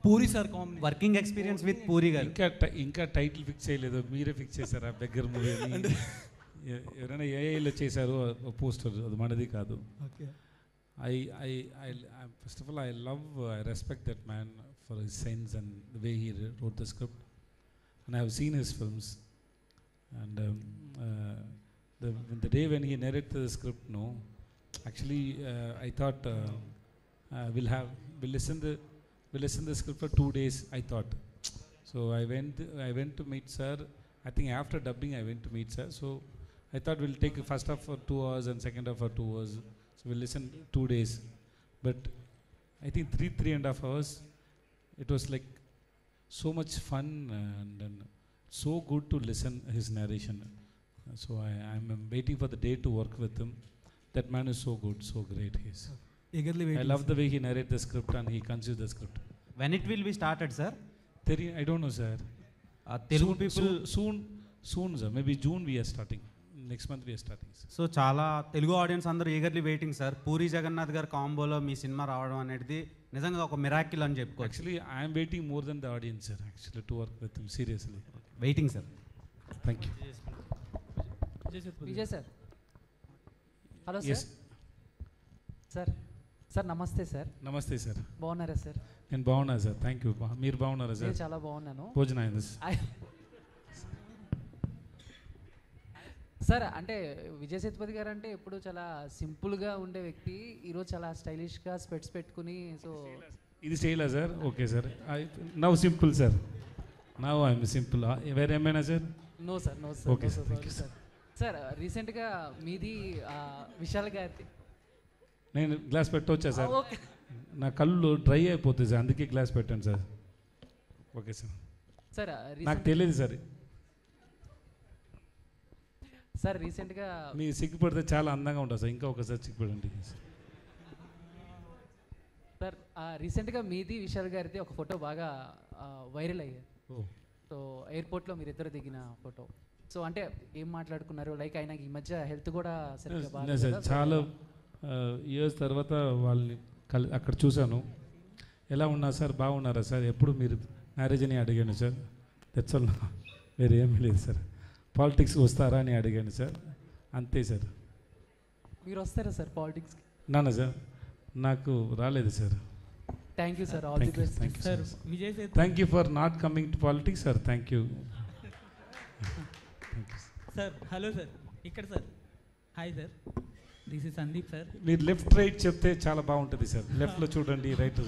puri sir combination
working experience with puri గారు.
ఇంకా టైటిల్ ఫిక్స్ చేయలేదు, మీరే ఫిక్స్ చేశారా బెగ్గర్ మూవీ అని? ఎవరైనా ఏఐలో చేశారు పోస్టర్, అది మనది కాదు. First of all I respect that man for his sense and the way he wrote the script, and I have seen his films, and the day when he narrated the script, actually I thought we'll listen the script for 2 days, I thought. So I went to meet sir. I think after dubbing I went to meet sir. So I thought we'll take first half for 2 hours and second half for 2 hours. So we'll listen 2 days. But I think 3.5 hours. It was like so much fun and so good to listen his narration. So I'm waiting for the day to work with him. That man is so good, so great. He's. I love the way he narrated the script and he conceived the script.
When it will be started, sir?
I don't know, sir.
Telugu people
soon, sir. Maybe June we are starting. Next month we are starting.
సో చాలా Telugu audience అందరూ eagerly waiting sir. Puri Jagannath గారు కాంబోలో మీ cinema రావడం అనేది నిజంగా ఒక miracle అని చెప్పుకోవచ్చు.
Actually, I am waiting more than the audience, sir. Actually, to work with him seriously.
Waiting, sir.
Thank you.
Vijay sir. Hello
Yes.
Sir. Sir నమస్తే సార్.
నమస్తే సార్.
బాగున్నారా సార్?
నేను బాగున్నా సార్, థ్యాంక్ యూ. మీరు బాగున్నారా sir?
చాలా బాగున్నాను.
భోజనం అయింది
సార్. అంటే విజయ్ సేతుపతి గారు అంటే ఎప్పుడు చాలా సింపుల్గా ఉండే వ్యక్తి, ఈరోజు చాలా స్టైలిష్గా స్పెట్స్ పెట్టుకుని. సో
ఇది స్టైలా sir? Okay sir. Now simple sir. Now I'm simple. వేరే ఏమైనా sir?
No sir, no sir. Okay sir, thank you sir. Sir రీసెంట్గా మీది విశాల్ గారి,
నేను గ్లాస్ పెట్టవచ్చా సార్? నా కళ్ళు డ్రై అయిపోతుంది సార్, అందుకే గ్లాస్ పెట్టాను సార్. Okay sir.
సార్
నాకు తెలియదు సార్.
సార్ రీసెంట్గా
మీ సిగ్గుపడితే చాలా అందంగా ఉంటుంది సార్, ఇంకా ఒకసారి సిగ్గుపడండి
సార్. రీసెంట్గా మీది విశాల్ గారిది ఒక ఫోటో బాగా వైరల్ అయ్యాయి. సో ఎయిర్పోర్ట్లో మీరిద్దరు దిగిన ఫోటో. సో అంటే ఏం మాట్లాడుకున్నారు? లైక్ ఆయనకి ఈ మధ్య హెల్త్ కూడా సరిగ్గా బాగా
సార్. చాలా ఇయర్స్ తర్వాత వాళ్ళని అక్కడ చూశాను. ఎలా ఉన్నారు సార్? బాగున్నారా సార్? ఎప్పుడు మీరు మ్యారేజ్ అని అడిగాను సార్. That's all. వేరే ఏమీ లేదు సార్. పాలిటిక్స్ వస్తారా అని అడిగాను సార్, అంతే సార్.
మీరు వస్తారా సార్ పాలిటిక్స్కి?
నాన్న సార్, నాకు రాలేదు sir.
Thank you sir. All the best
sir. Vijay Sethupathi.
Thank you for not coming to politics sir. Thank you
sir. Hello sir. ఇక్కడ sir. Hi sir. This is Sandeep sir.
మీరు left right చెప్తే చాలా బాగుంటుంది sir. లెఫ్ట్లో చూడండి, right.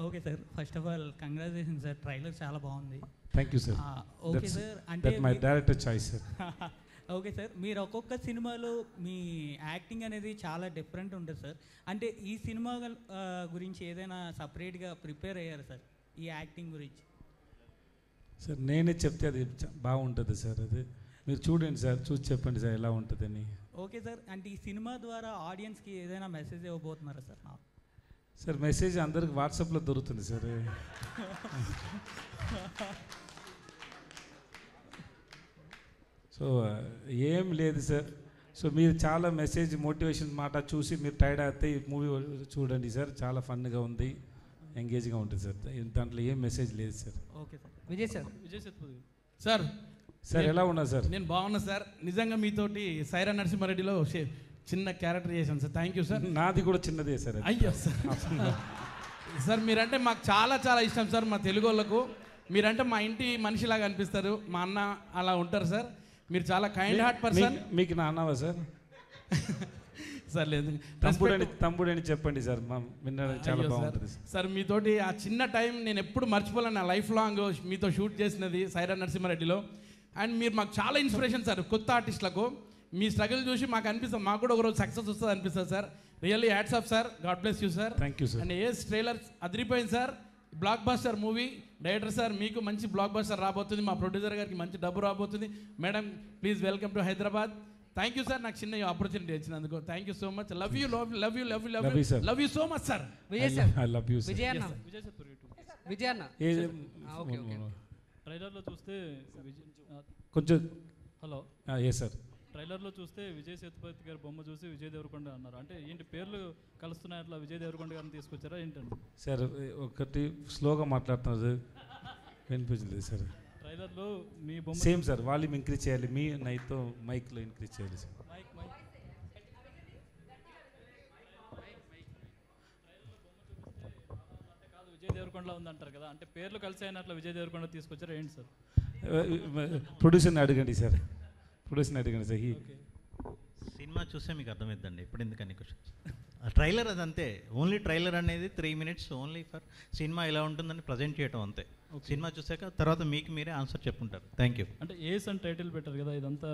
Okay sir. First of all congratulation sir, trailer చాలా బాగుంది.
Thank you sir.
Okay sir. అంటే
my director choice sir.
Okay sir. మీరు ఒక్కొక్క సినిమాలో మీ యాక్టింగ్ అనేది చాలా డిఫరెంట్ ఉంటుంది సార్. అంటే ఈ సినిమా గురించి ఏదైనా సపరేట్గా ప్రిపేర్ అయ్యారు సార్ ఈ యాక్టింగ్ గురించి?
సార్ నేనే చెప్తే అది బాగుంటుంది సార్. అది మీరు చూడండి సార్, చూసి చెప్పండి సార్ ఎలా ఉంటుందని.
Okay sir. అంటే ఈ సినిమా ద్వారా ఆడియన్స్కి ఏదైనా మెసేజ్ ఇవ్వబోతున్నారా సార్?
సార్ మెసేజ్ అందరికి వాట్సాప్లో దొరుకుతుంది సార్. సో ఏం లేదు సార్. సో మీరు చాలా మెసేజ్ మోటివేషన్ మాట చూసి మీరు టైర్డ్ అయితే ఈ మూవీ చూడండి సార్, చాలా ఫన్గా ఉంది, ఎంగేజ్గా ఉంటుంది సార్. దాంట్లో ఏం మెసేజ్ లేదు sir.
Okay sir. Vijay sir.
Vijay Sethupathi sir.
Sir ఎలా ఉన్నా సార్?
నేను బాగున్నా సార్. నిజంగా మీతోటి సైరా నరసింహారెడ్డిలో చిన్న క్యారెక్టర్ చేశాను సార్. Thank you sir.
నాది కూడా చిన్నదే సార్.
అయ్యో సార్. సార్ మీరంటే మాకు చాలా చాలా ఇష్టం సార్. మా తెలుగు వాళ్ళకు మీరంటే మా ఇంటి మనిషిలాగా అనిపిస్తారు. మా అన్న అలా ఉంటారు సార్. మీరు చాలా కైండ్ హార్ట్ పర్సన్.
మీకు నాన్నవా సార్?
సార్ లేదు,
తమ్ముడని చెప్పండి సార్, వినడానికి చాలా బాగుంటుంది
సార్. మీతోటి ఆ చిన్న టైం నేను ఎప్పుడు మర్చిపోలేను. నా లైఫ్ లాంగ్ మీతో షూట్ చేసినది సైరా నరసింహారెడ్డిలో. అండ్ మీరు మాకు చాలా ఇన్స్పిరేషన్ సార్ కొత్త ఆర్టిస్టులకు.
మీ స్ట్రగుల్ చూసి మాకు అనిపిస్తుంది, మాకు కూడా ఒకరోజు సక్సెస్ వస్తుంది అనిపిస్తుంది sir. Really hats off sir, God bless you sir.
Thank you sir.
And Ace trailer అదిరిపోయింది sir, blockbuster movie. Director sir మీకు మంచి బ్లాక్ బస్టర్ రాబోతుంది, మా ప్రొడ్యూసర్ గారికి మంచి డబ్బు రాబోతుంది. Madam please welcome to Hyderabad. Thank you sir, నాకు చిన్న ఆపర్చునిటీ వచ్చినందుకు. Thank you so much. Love you love love you love you love you love you so much sir.
Vijay sir,
I love you sir.
Vijay అన్న,
విజయ్ సేతుపతి
విజయ్ అన్న. Okay okay.
ట్రైలర్లో చూస్తే
కొంచెం
hello
ఏ sir,
ట్రైలర్లో చూస్తే విజయ్ సేతుపతి గారి బొమ్మ చూసి విజయ్ దేవరకొండ అన్నారు. అంటే ఏంటి పేర్లు కలుస్తున్నాయి, అట్లా విజయ్ దేవరకొండ గారిని తీసుకొచ్చారా ఏంటండి?
సార్ ఒకటి స్లోగా మాట్లాడుతున్నారు, వినిపించలేదు సార్.
ట్రైలర్లో మీ బొమ్మ
సేమ్ సార్, వాల్యూమ్ ఇంక్రీజ్ చేయాలి, మీ నైతో మైక్లో ఇంక్రీజ్ చేయాలి సార్.
కాదు విజయ్ దేవరకొండలో ఉందంటారు కదా, అంటే పేర్లు కలిసి అయినట్లు విజయ్ దేవరకొండ తీసుకొచ్చారా ఏంటి సార్?
ప్రొడ్యూసర్ని అడగండి సార్, ప్రొడ్యూసర్ని అడగండి సార్.
సినిమా చూస్తే మీకు అర్థమవుతుందండి ఇప్పుడు ఎందుకని క్వశ్చన్. ట్రైలర్ అదంతే, ఓన్లీ ట్రైలర్ అనేది 3 minutes ఓన్లీ ఫర్ సినిమా ఎలా ఉంటుందని ప్రజెంట్ చేయడం అంతే. సినిమా చూసాక తర్వాత మీకు మీరే ఆన్సర్ చెప్పుకుంటారు. Thank you.
అంటే ఏస్ అని టైటిల్ పెట్టారు కదా, ఇదంతా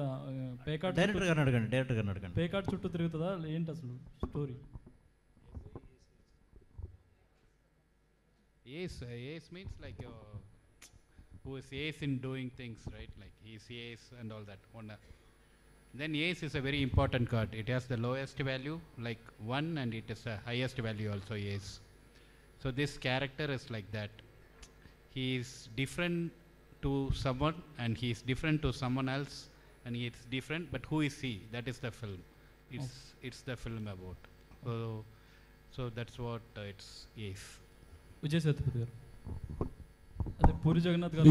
పేకార్డ్
డైరెక్టర్ గారిని అడగండి, డైరెక్టర్ గారిని అడగండి.
పేకార్డ్ చుట్టూ తిరుగుతుందా ఏంటి అసలు story?
Ace means like who is ace in doing things, right? Like he is ace and all that. Then ace is a very important card. It has the lowest value, like 1, and it is the highest value also ace. So this character is like that. He is different to someone and he is different to someone else, and he is different, but who is he? That is the film. It's the film about. So that's what it's ace.
Vijay Sethupathi గారు, అదే పూరి జగన్నాథ్ గారు,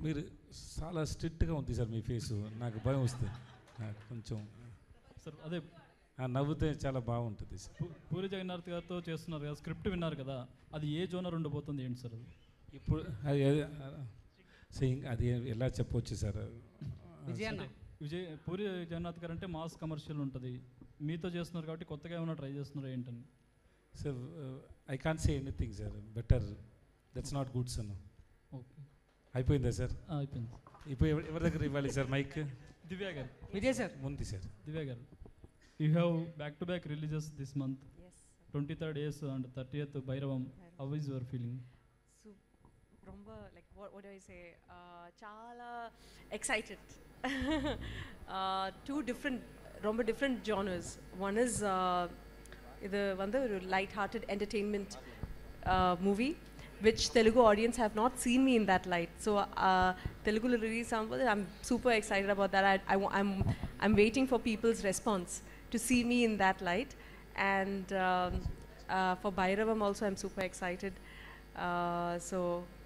మీరు చాలా స్ట్రిక్ట్గా ఉంది sir మీ face, నాకు భయం వస్తుంది కొంచెం
సార్. అదే
నవ్వుతే చాలా బాగుంటుంది సార్.
పూరి జగన్నాథ్ గారితో చేస్తున్నారు కదా, స్క్రిప్ట్ విన్నారు కదా, అది ఏ జోనర్ ఉండబోతుంది ఏంటి సార్ అది?
ఇప్పుడు అది ఎలా చెప్పవచ్చు సార్?
పూరి జగన్నాథ్ గారు అంటే మాస్ కమర్షియల్ ఉంటుంది, మీతో చేస్తున్నారు కాబట్టి కొత్తగా ఏమైనా ట్రై చేస్తున్నారు ఏంటని?
Sir I can't say anything sir, better that's not good sir.
Okay,
అయిపోయిందా సార్?
అయిపోయింది.
ఇప్పుడు ఎవరి దగ్గర ఇవ్వాలి సార్ మైక్?
దివ్య గారు.
విజయ్ సార్
ఉంది సార్.
దివ్య గారు, you have back to back releases this month, 23rd Ace and 30th Bhairavam. How is your feeling?
Romba, like what do I say? Chala excited. Two different, romba different genres. One is the light-hearted entertainment movie, which Telugu audience have not seen me in that light. So Telugu will release something. I'm super excited about that. I'm waiting for people's response to see me in that light. And for Bhairavam also, I'm super excited. So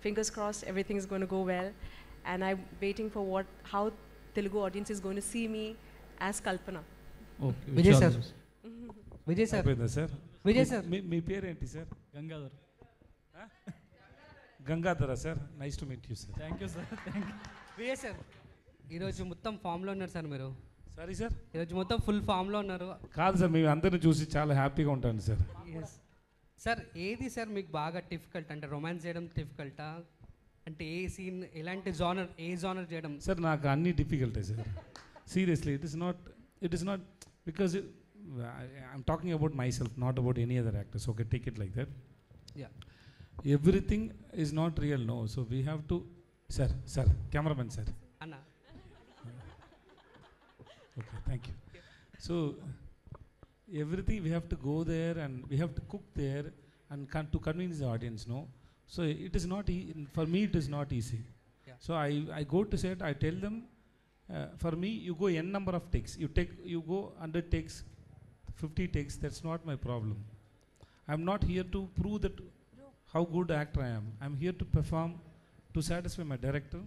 fingers crossed, everything is going to go well. And I'm waiting for how Telugu audience is going to see me as Kalpana.
Okay.
Vijay sir. Vijay sir. Vijay sir.
మీ పేరు ఏంటి sir?
Gangadhar.
గంగాధరా sir, nice to meet you sir.
Thank you sir. Thank you.
Vijay sir, ఈరోజు మొత్తం ఫామ్లో ఉన్నారు sir మీరు.
Sorry sir,
ఈరోజు మొత్తం ఫుల్ ఫామ్లో ఉన్నారు.
కాదు సార్, మేము అందరిని చూసి చాలా హ్యాపీగా ఉంటాను సార్.
ఎస్ సార్, ఏది సార్ మీకు బాగా డిఫికల్ట్, అంటే రొమాన్స్ చేయడం డిఫికల్టా, అంటే ఏ సీన్ ఎలాంటి జానర్, ఏ జానర్ చేయడం?
సార్ నాకు అన్ని డిఫికల్టే sir, seriously. It is not because I'm talking about myself, not about any other actors. Okay, take it like that.
Yeah,
everything is not real, no. So we have to sir cameraman sir.
అన్న,
okay, thank you. So everything we have to go there and we have to cook there and to convince the audience, no. So it is not for me it is not easy.
Yeah.
So I go to set, I tell them for me you go n number of takes, you go 100 takes, 50 takes, that's not my problem. I'm not here to prove that how good actor I am. I'm here to perform, to satisfy my director,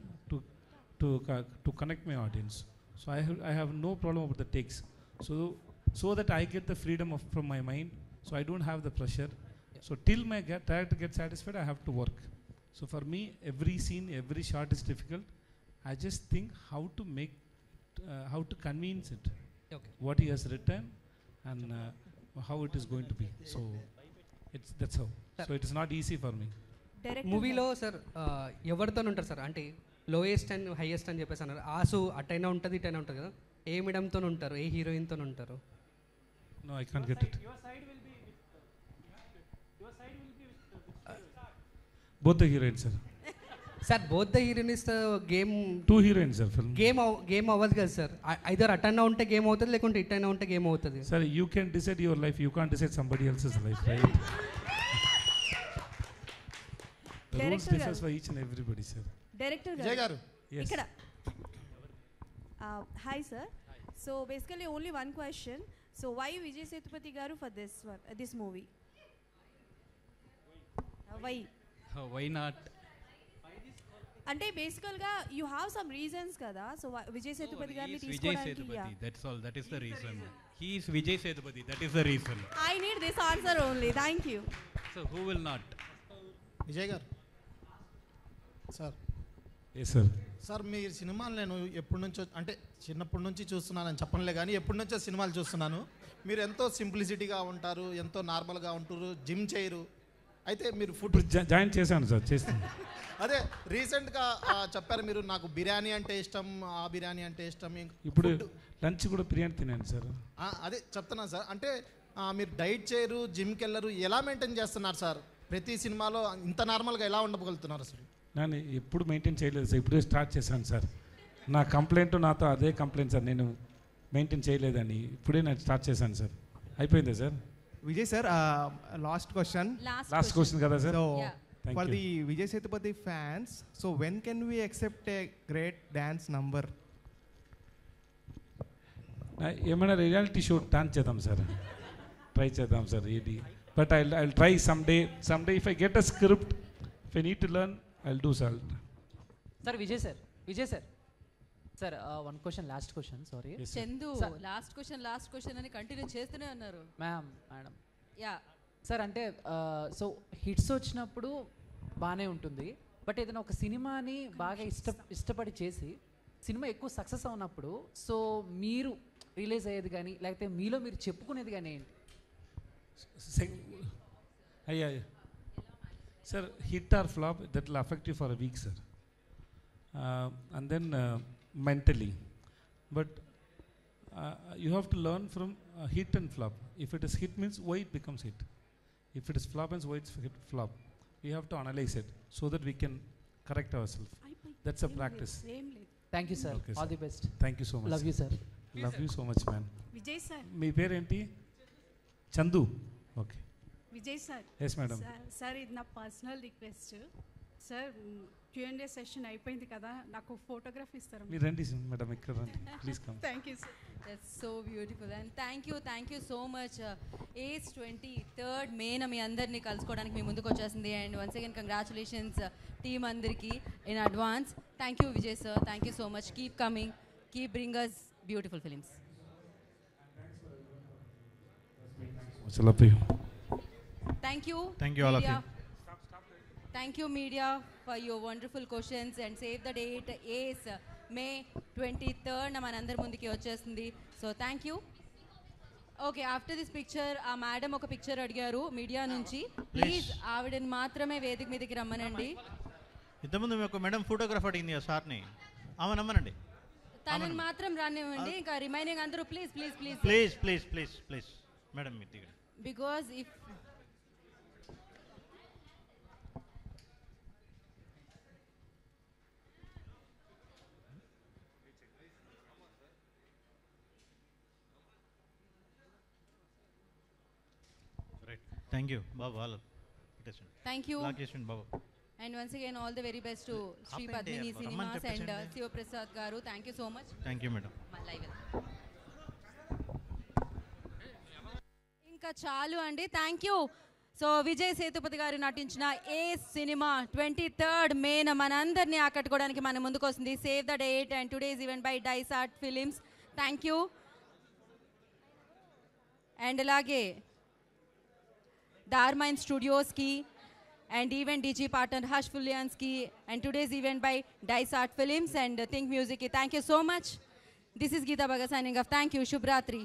to connect my audience. So I have no problem with the takes, so that I get the freedom from my mind, so I don't have the pressure. Yeah. So till my director gets satisfied, I have to work. So for me, every scene, every shot is difficult. I just think how to make, how to convince it,
okay,
what he has written and how it is going to be. So that's how. Sir, so it is not easy for me.
మూవీలో sir ఎవరితో ఉంటారు sir, అంటే lowest and highest అని చెప్పేసి అన్నారు. ఆసు అటైనా ఉంటుంది, ఇటైనా ఉంటుంది కదా, ఏ మేడంతో ఉంటారు, ఏ హీరోయిన్తో ఉంటారు?
No, I can't get it. Both the heroines, sir.
Sir both the heroines game
2 heroines, sir. Film.
Game అవ్వదు కదా సార్. ఐదర్ అట్ అయినా ఉంటే గేమ్ అవుతుంది, లేకుంటే ఇట్ అయినా ఉంటే గేమ్ అవుతుంది.
Sir, you can decide your life. You can't decide somebody else's life, right? The rules
Director
differs
garu.
for each and everybody, sir.
Director
Vijay garu. Yes.
ikkada. Hi sir. So basically only one question. So why Vijay Sethupathi garu for this one, this movie? Why?
Why not?
అంటే బేసికల్ గా you have some reasons కదా. So Vijay Sethupathi గారిని
Vijay
తీసుకోవడానికి
Sethupathi. That's all. That is the reason. He is Vijay Sethupathi. That is the reason.
I need this answer only. Thank you.
So who will not?
Vijay గారు sir.
Yes, sir.
Sir మీ సినిమాలు నేను ఎప్పటి నుంచో అంటే చిన్నప్పటి నుంచి చూస్తున్నానని చెప్పనులే కానీ ఎప్పటి నుంచో సినిమాలు చూస్తున్నాను. మీరు ఎంతో సింప్లిసిటీగా ఉంటారు, ఎంతో నార్మల్గా ఉంటారు, జిమ్ చేయరు. అయితే మీరు ఫుడ్
జాయిన్ చేశాను సార్, చేస్తాను.
అదే రీసెంట్గా చెప్పారు మీరు, నాకు బిర్యానీ అంటే ఇష్టం, ఆ బిర్యానీ అంటే ఇష్టం.
ఇప్పుడు లంచ్ కూడా బిర్యానీ తినాను సార్.
అదే చెప్తున్నాను సార్. అంటే మీరు డైట్ చేయరు, జిమ్కి వెళ్ళరు, ఎలా మెయింటైన్ చేస్తున్నారు సార్? ప్రతి సినిమాలో ఇంత నార్మల్గా ఎలా ఉండగలుగుతున్నారు సార్?
నేను ఎప్పుడు మెయింటైన్ చేయలేదు సార్, ఇప్పుడే స్టార్ట్ చేశాను సార్. నా కంప్లైంట్ నాతో అదే కంప్లైంట్ సార్, నేను మెయింటైన్ చేయలేదని. ఇప్పుడే నేను స్టార్ట్ చేశాను సార్. అయిపోయిందా sir?
Vijay sir, last question.
Last question kada sir?
So,
Thank
for
you.
the Vijay Sethupathi fans, so when can we accept a great dance number?
ఏమైనా reality show dance చేద్దాం sir, try చేద్దాం sir ఇది. But I try someday if I get a script, if I need to learn I will do sir.
Sir Vijay sir sir one question, last question, sorry.
Chandu last question అని continue చేస్తూనే ఉన్నారు.
Madam
yeah
sir, అంటే so hits వచ్చినప్పుడు బాగానే ఉంటుంది, but ఏదైనా ఒక సినిమాని బాగా ఇష్టపడి చేసి సినిమా ఎక్కువ సక్సెస్ అవునప్పుడు సో మీరు రిలీజ్ అయ్యేది కానీ లేకపోతే మీలో మీరు చెప్పుకునేది కానీ ఏంటి?
అయ్యా sir, hit or flop that will affect you for a week sir, and then mentally, but you have to learn from hit and flop. If it is hit means why it becomes hit, if it is flop means why it's flop. We have to analyze it so that we can correct ourselves. That's a practice.
Thank you sir.
Okay,
all
sir.
the best.
Thank you so much.
Love you sir.
Love you so much man.
Vijay sir.
మీ పేరు ఏంటి? Chandu. Okay.
Vijay sir.
Yes madam.
Sir ఇది నా personal request sir. Q&A session అయిపోయింది కదా, నాకు photograph ఇస్తారా?
మీరు రండి మేడం, ఇక్కడ రండి please come.
Thank you sir.
That's so beautiful and thank you so much. Ace 23rd మేన మీ అందరినీ కలుసుకోవడానికి మీ ముందుకు వచ్చేసింది. And once again congratulations team అందరికీ in advance. Thank you Vijay sir, thank you so much. Keep coming, keep bring us beautiful films. Thank you
all of you.
Thank you media for your wonderful questions and save the date is May 23rd మనందరి ముందుకి వచ్చేస్తుంది. So thank you. Okay, after this picture ఆ madam ఒక picture అడిగారు media నుంచి. Please ఆవిడని మాత్రమే వేదిక మీదకి రమ్మనండి.
ఇంతకుముందు ఒక మేడం ఫోటోగ్రాఫ్ అడిగింది ఆ సార్ని, ఆమె నమ్మనండి.
తనని మాత్రం రానివ్వండి, ఇంకా రిమైనింగ్ అందరూ please please please
please please please please madam మీరు దిగండి.
బికాజ్ ఇఫ్
థ్యాంక్ యూ బాబు. వాళ్ళు
థ్యాంక్ యూ
బాబు.
And once again all the very best to Shri Padmini cinemas and Sivaprasad garu. Thank you so much.
Thank you madam.
ఇంకా చాలు అండి, thank you. So Vijay Sethupathi garu నటించిన ఏ cinema 23rd మేన మనందరినీ ఆకట్టుకోవడానికి మన ముందుకు వస్తుంది. Save the date and today's event by డైసార్ట్ ఫిలిమ్స్. Thank you. అండ్ అలాగే Darmine Studios ki and event DG partner Hush Fullians ki and today's event by Dice Art Films and Think Music ki. Thank you so much. This is Geeta Bhagat signing off. Thank you. Shubh Ratri.